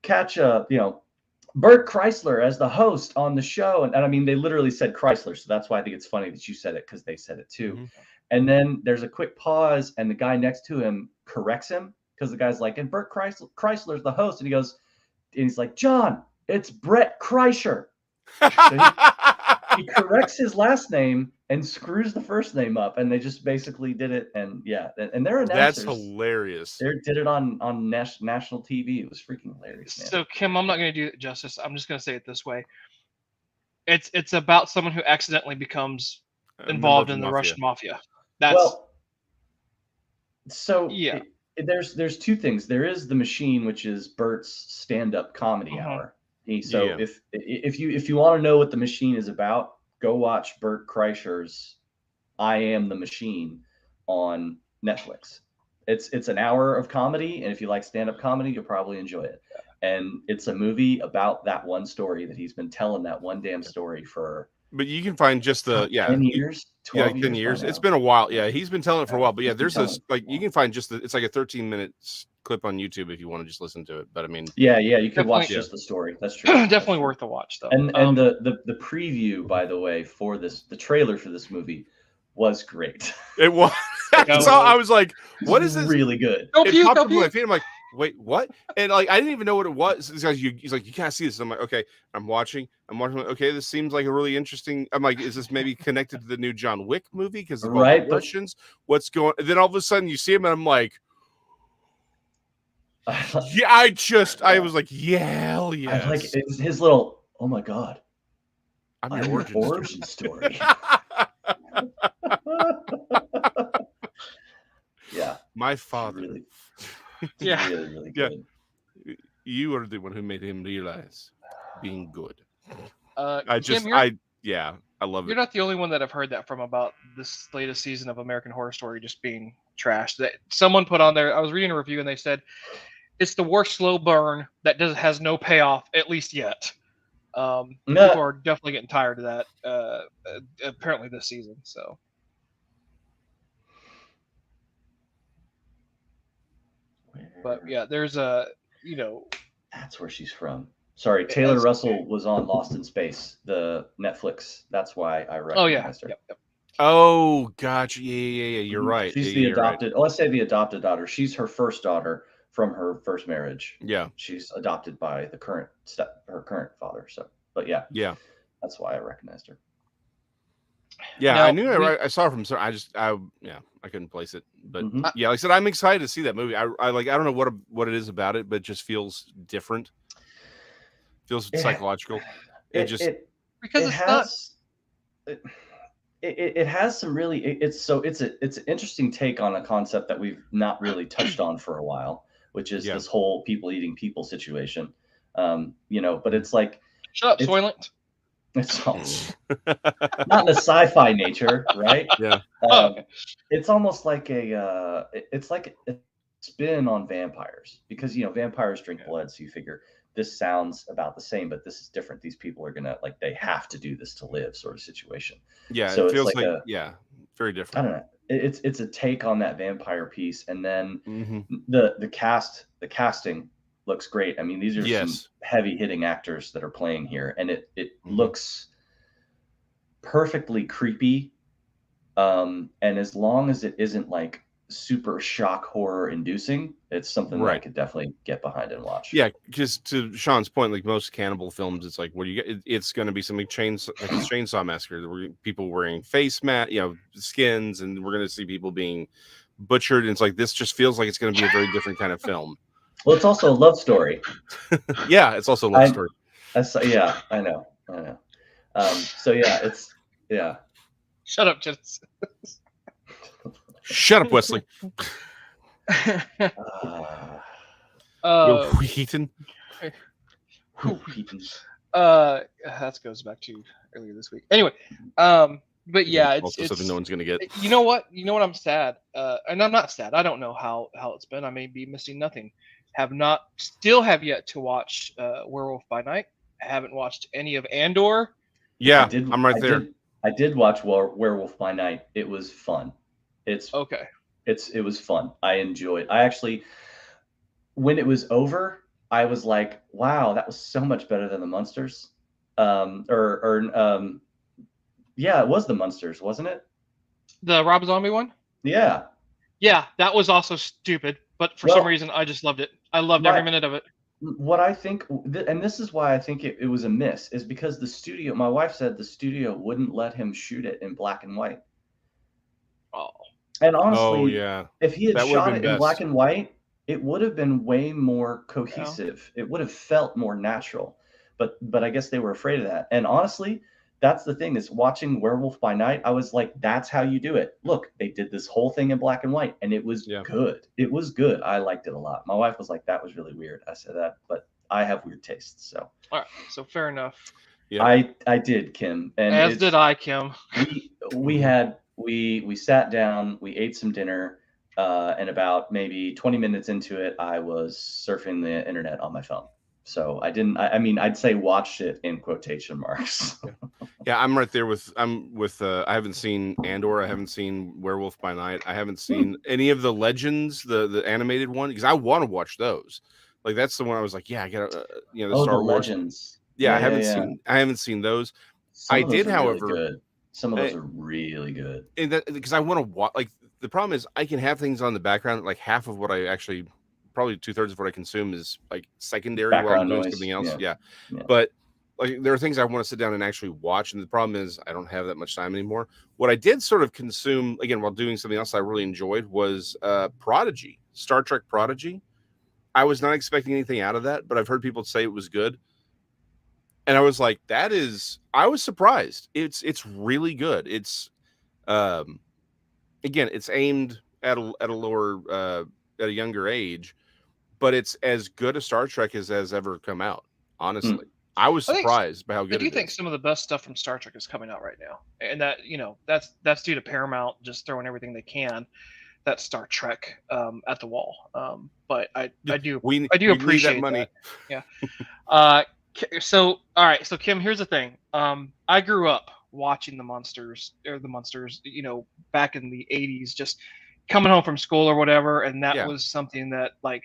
Bert Kreischer as the host on the show. And I mean, they literally said Chrysler. So that's why I think it's funny that you said it, because they said it too. And then there's a quick pause and the guy next to him corrects him, because the guy's like, and Bert Kreisler's the host. And he goes, and he's like, John, it's Brett Kreischer. So he corrects his last name and screws the first name up. And they just basically did it. And and they're announcers. That's hilarious. They did it on national TV. It was freaking hilarious, man. So, Kim, I'm not going to do it justice. I'm just going to say it this way. It's about someone who accidentally becomes involved in the Russian mafia. there's two things. There is The Machine, which is Bert's stand-up comedy hour. So if you want to know what The Machine is about, go watch Bert Kreischer's I Am the Machine on Netflix. It's an hour of comedy, and if you like stand-up comedy, you'll probably enjoy it. And it's a movie about that one story that he's been telling, that one damn story for. But you can find just the 10 years, 12 10 years. It's been a while. Yeah, he's been telling it for a while. But yeah, there's this you can find just it's like a 13-minute clip on YouTube if you want to just listen to it. But I mean, yeah, you can watch just the story. That's true. Definitely worth the watch though. And the preview, by the way, for this, the trailer for this movie was great. It was. So I was like, "What is this?" Really good. It popped up in my feed. I'm like, "Wait, what?" And like, I didn't even know what it was. He's like, "You can't see this." I'm like, "Okay." I'm watching. Okay, this seems like a really interesting. I'm like, "Is this maybe connected to the new John Wick movie?" Because of all the questions. What's going? And then all of a sudden, you see him, and I'm like, "Yeah!" I was like, "Yeah, hell yes!" I like his little. Oh my god! I'm your origin story. Yeah, my father. Really, really good. You are the one who made him realize being good. I love it. You're not the only one that I've heard that from about this latest season of American Horror Story just being trashed. That someone put on there. I was reading a review and they said it's the worst slow burn that has no payoff, at least yet. People are definitely getting tired of that. Apparently this season. So. But yeah, there's that's where she's from. Sorry, Taylor Russell was on Lost in Space, the Netflix. That's why I recognized her. Yep. Oh, gotcha. Yeah. You're right. She's the adopted. Right. Let's say the adopted daughter. She's her first daughter from her first marriage. Yeah. She's adopted by her current father. So, but yeah, that's why I recognized her. Yeah, now, I knew I saw her from. I couldn't place it, but yeah, like I said, I'm excited to see that movie. I don't know what it is about it, but it just feels different. Feels psychological. It has some really. It's an interesting take on a concept that we've not really touched on for a while, which is this whole people eating people situation. But it's like, shut up, Soylent. It's all not in a sci-fi nature, right? Yeah. It's almost like it's like a spin on vampires, because vampires drink blood, so you figure this sounds about the same, but this is different. These people are gonna they have to do this to live, sort of situation. Yeah, so it feels like very different. I don't know. It's a take on that vampire piece, and then the casting looks great. I mean, these are some heavy hitting actors that are playing here, and it looks perfectly creepy. And as long as it isn't like super shock horror inducing, it's something that I could definitely get behind and watch. Yeah, because to Sean's point, like most cannibal films, it's like it's going to be something like a Chainsaw Massacre, where people wearing face mat, skins, and we're going to see people being butchered. And it's like, this just feels like it's going to be a very different kind of film. Well, it's also a love story. Yeah, it's also a love story. I know. Shut up, Jess. Shut up, Wesley. Will Wheaton. That goes back to earlier this week. Anyway, but yeah, it's something no one's gonna get. You know what? I'm sad, and I'm not sad. I don't know how it's been. I may be missing nothing. Still have yet to watch Werewolf by Night. I haven't watched any of Andor. Yeah, I'm right there. I did watch Werewolf by Night. It was fun. It's okay. It was fun. I enjoyed. I actually, when it was over, I was like, "Wow, that was so much better than the Munsters." Yeah, it was the Munsters, wasn't it? The Rob Zombie one? Yeah. Yeah, that was also stupid, but for some reason, I just loved it. I loved every minute of it. What I think, and this is why I think it was a miss, is because the studio, my wife said the studio wouldn't let him shoot it in black and white. Oh. And honestly, if he had shot it in black and white, it would have been way more cohesive. It would have felt more natural. But I guess they were afraid of that. And honestly, that's the thing, is watching Werewolf by Night, I was like, that's how you do it. Look, they did this whole thing in black and white, and it was good. It was good. I liked it a lot. My wife was like, that was really weird. I said that, but I have weird tastes, so. All right, so fair enough. Yeah, I did, Kim, and as did I, Kim. We sat down, we ate some dinner, and about maybe 20 minutes into it, I was surfing the internet on my phone. So I didn't. I mean, I'd say watched it in quotation marks. Yeah, I'm right there with. I haven't seen Andor. I haven't seen Werewolf by Night. I haven't seen any of the Legends, the animated one, because I want to watch those. Like that's the one I was like, yeah, I gotta. The Star the Wars Legends. Yeah, I haven't seen those. Some I of those did, are however. Really good. Some of those are really good. And that because I want to watch. Like the problem is, I can have things on the background. Like half of what I actually, probably 2/3 of what I consume is like secondary while I'm doing something else. Yeah. But like there are things I want to sit down and actually watch, and the problem is I don't have that much time anymore. What I did sort of consume again while doing something else I really enjoyed was Prodigy, Star Trek Prodigy. I was not expecting anything out of that, but I've heard people say it was good. And I was like, I was surprised. It's really good. It's, again, it's aimed at a lower, at a younger age, but it's as good a Star Trek as has ever come out. Honestly, I was surprised by how good it is. I do think some of the best stuff from Star Trek is coming out right now, and that that's due to Paramount just throwing everything they can. That's Star Trek at the wall. But I do appreciate that money. Yeah. So all right, so Kim, here's the thing. I grew up watching the Munsters, back in the 80s, just coming home from school or whatever, and that was something that like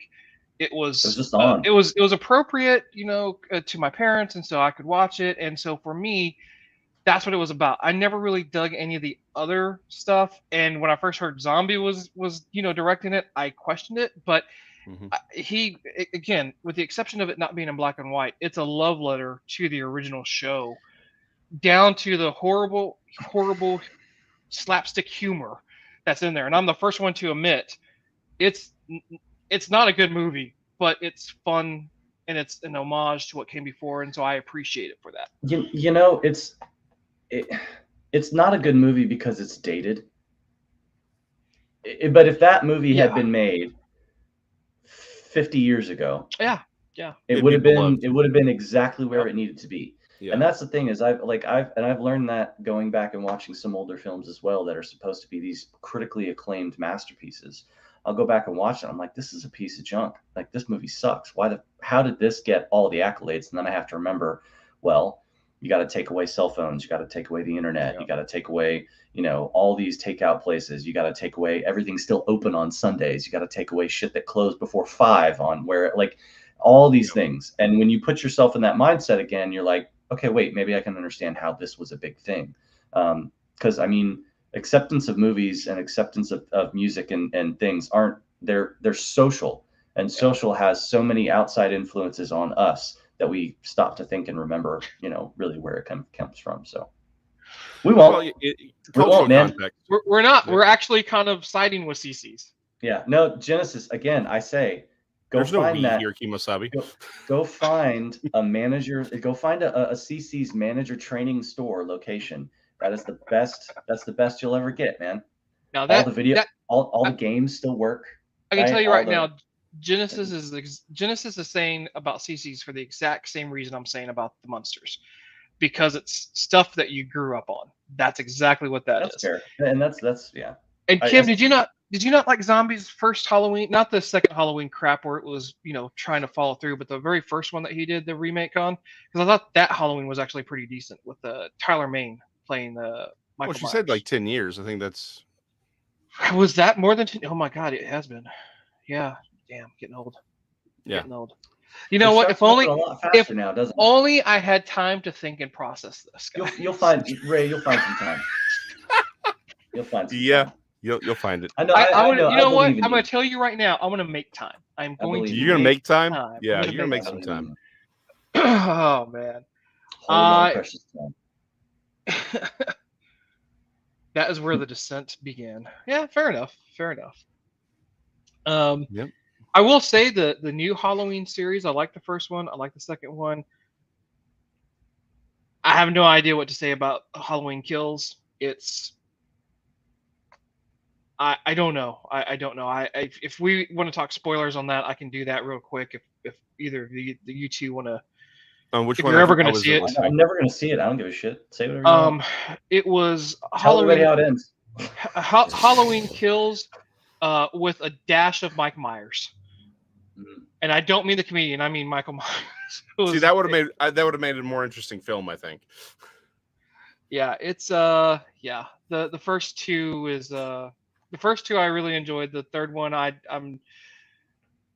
it was just on. It was appropriate, to my parents, and so I could watch it. And so for me, that's what it was about. I never really dug any of the other stuff, and when I first heard Zombie was directing it, I questioned it, but he, again, with the exception of it not being in black and white, it's a love letter to the original show, down to the horrible slapstick humor that's in there. And I'm the first one to admit it's not a good movie, but it's fun and it's an homage to what came before, and so I appreciate it for that. It's not a good movie because it's dated. But if that movie had been made 50 years ago, it would have been exactly where it needed to be. And that's the thing is I've learned that going back and watching some older films as well that are supposed to be these critically acclaimed masterpieces. I'll go back and watch it. I'm like, this is a piece of junk. Like, this movie sucks. How did this get all the accolades? And then I have to remember, well, you got to take away cell phones. You got to take away the internet. You got to take away, all these takeout places. You got to take away everything still open on Sundays. You got to take away shit that closed before 5 on where, like, all these things. And when you put yourself in that mindset again, you're like, okay, wait, maybe I can understand how this was a big thing. Because acceptance of movies and acceptance of music and things they're social, and social has so many outside influences on us that we stop to think and remember, really where it comes from. So we won't, man. We're not. We're actually kind of siding with CC's. Yeah. No, Genesis. Again, I say, go find that. Go find a manager. Go find a CC's manager training store location. That is the best. That's the best you'll ever get, man. Now all the video, all the games still work. I can tell you right now, Genesis is saying about CC's for the exact same reason I'm saying about the Munsters, because it's stuff that you grew up on. That's exactly what that's fair. And that's yeah. And Kim, did you not like Zombie's first Halloween? Not the second Halloween crap where it was, trying to follow through, but the very first one that he did the remake on, because I thought that Halloween was actually pretty decent with Tyler Mane playing the Michael Myers. Said like 10 years. I think that's. Was that more than 10? Oh my God, it has been. Yeah, damn, getting old. Yeah. Getting old. You know what? If only I had time to think and process this. You'll find Ray. You'll find some time. You'll find some time. You'll find it. I know. You know what? I'm going to tell you right now. I'm going to make time. You're going to make time? Yeah, you're going to make some time. Oh man. Precious time. That is where the descent began. Yeah, fair enough. Yep. I will say the new Halloween series, I like the first one. I like the second one. I have no idea what to say about Halloween Kills. I don't know. I don't know. If we want to talk spoilers on that, I can do that real quick. If either of you two want to. Which if one? you're ever going to see it, I'm never going to see it. I don't give a shit. Say whatever you want. It was Tell everybody how it ends. Halloween Kills, with a dash of Mike Myers. And I don't mean the comedian. I mean Michael Myers. See, that would have made it a more interesting film, I think. Yeah, it's The first two is the first two I really enjoyed. The third one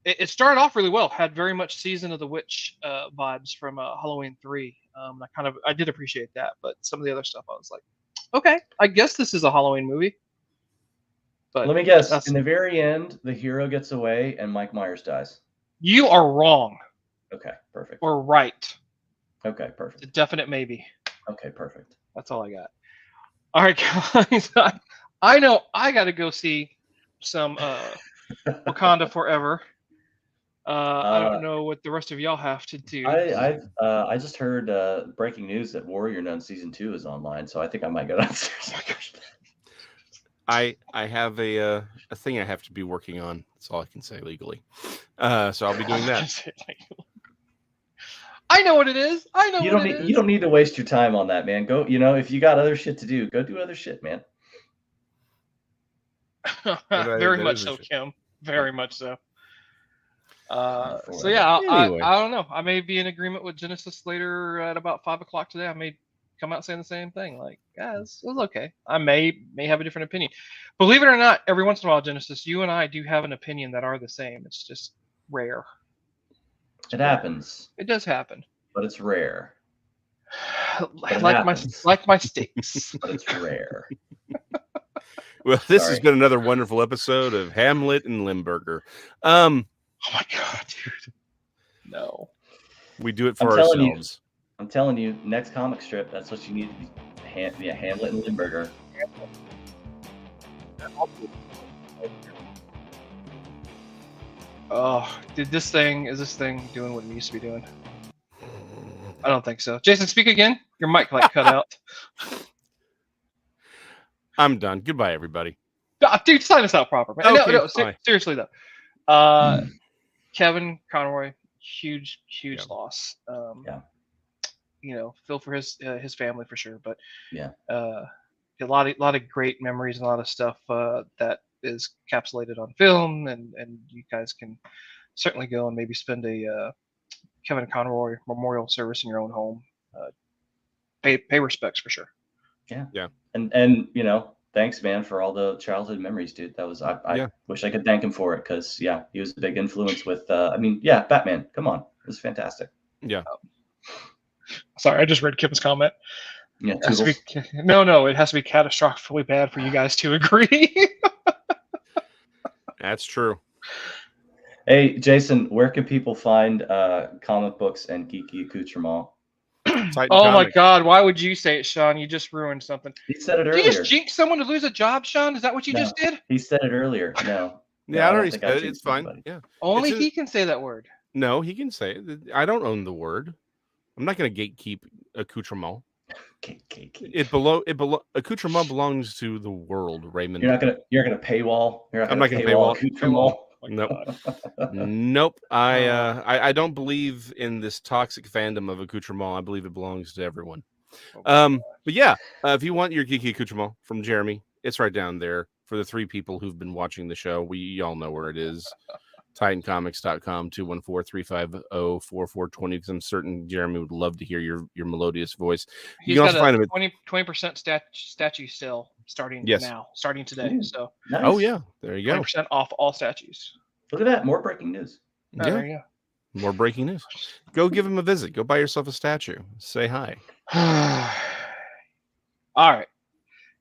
it started off really well. Had very much Season of the Witch vibes from Halloween 3. I did appreciate that, but some of the other stuff I was like, okay, I guess this is a Halloween movie. But let me guess. In the very end, the hero gets away and Mike Myers dies. You are wrong. Okay, perfect. Or right. Okay, perfect. It's a definite maybe. Okay, perfect. That's all I got. All right, guys. I know I got to go see some Wakanda Forever. I don't know what the rest of y'all have to do. I just heard breaking news that Warrior Nun Season 2 is online, so I think I might go downstairs. I have a thing I have to be working on. That's all I can say legally. So I'll be doing that. I know what it is. I know you don't need to waste your time on that, man. Go, if you got other shit to do, go do other shit, man. Very much so, Kim. Very much so. Anyway. I don't know. I may be in agreement with Genesis later at about 5:00 today. I may come out saying the same thing. Like, yeah, it was okay. I may have a different opinion. Believe it or not, every once in a while, Genesis, you and I do have an opinion that are the same. It's just rare. It happens. It does happen. But it's rare. Like my steaks. But it's rare. Well, this has been another wonderful episode of Hamlet and Limburger. Oh my God, dude. No. We do it for ourselves. I'm telling you, next comic strip, that's what you need to be. Hamlet and Limburger. Oh, is this thing doing what it used to be doing? I don't think so. Jason, speak again. Your mic cut out. I'm done. Goodbye, everybody. Dude, sign us out proper, man. Okay, no, seriously though. Kevin Conroy, huge loss. Feel for his family for sure, but a lot of great memories and a lot of stuff that is encapsulated on film, and you guys can certainly go and maybe spend a Kevin Conroy memorial service in your own home. Pay respects for sure. Yeah. And thanks, man, for all the childhood memories, dude. That was I wish I could thank him for it, because he was a big influence with Batman. Come on, it was fantastic. Yeah. Sorry, I just read Kim's comment. Yeah. No, it has to be catastrophically bad for you guys to agree. That's true. Hey, Jason, where can people find comic books and geeky accoutrement? My God, why would you say it, Sean? You just ruined something. He said it earlier. Did you just jinx someone to lose a job, Sean? Is that what you just did? He said it earlier. No. Yeah, I already said it. It's fine. Anybody. Yeah. Only he can say that word. No, he can say it. I don't own the word. I'm not going to gatekeep accoutrement. Accoutrement belongs to the world, Raymond. You're gonna paywall. I'm not gonna paywall accoutrement. Nope. Nope. I don't believe in this toxic fandom of accoutrement. I believe it belongs to everyone. But yeah, if you want your geeky accoutrement from Jeremy, it's right down there. For the 3 people who've been watching the show, we all know where it is. TitanComics.com, 214-350-4420, because I'm certain Jeremy would love to hear your melodious voice. He's got a 20% statue sale starting today. Ooh, so nice. Oh yeah, there you go. 20% off all statues. Look at that, more breaking news. There you go. More breaking news. Go give him a visit. Go buy yourself a statue. Say hi. All right.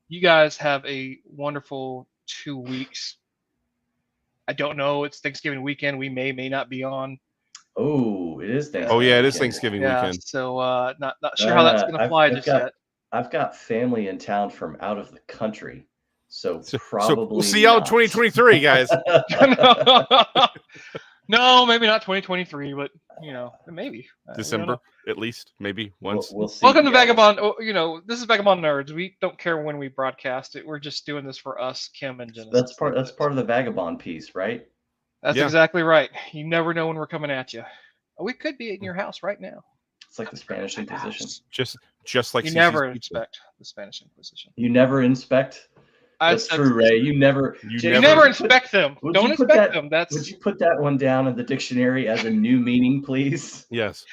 You guys have a wonderful 2 weeks. I don't know. It's Thanksgiving weekend. We may not be on. Oh, it is Thanksgiving. Oh yeah, it is Thanksgiving weekend. So not sure how that's going to fly just yet. I've got family in town from out of the country, so probably. So we'll see y'all in 2023, guys. No, maybe not 2023, but maybe December at least, maybe once. We'll see. Welcome to Vagabond. This is Vagabond Nerds. We don't care when we broadcast it. We're just doing this for us, Kim and Genesis. That's part of the Vagabond piece, right? That's exactly right. You never know when we're coming at you. We could be in your house right now. It's like the Spanish Inquisition. Just like you never inspect the Spanish Inquisition. You never inspect. That's true, Ray. You never inspect them. Don't inspect them. Would you put that one down in the dictionary as a new meaning, please? Yes.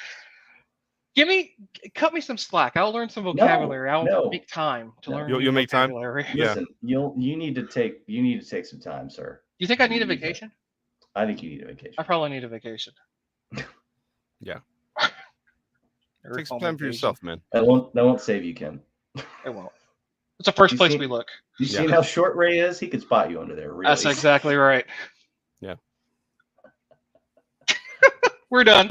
Cut me some slack. I'll learn some vocabulary. I'll make time to learn. You'll make time. Listen, you need to take some time, sir. You think I need a vacation? I think you need a vacation. I probably need a vacation. Yeah. Take some time for yourself, man. That won't save you, Ken. It won't. It's the first place we look. You seen how short Ray is? He could spot you under there. Really. That's exactly right. Yeah. We're done.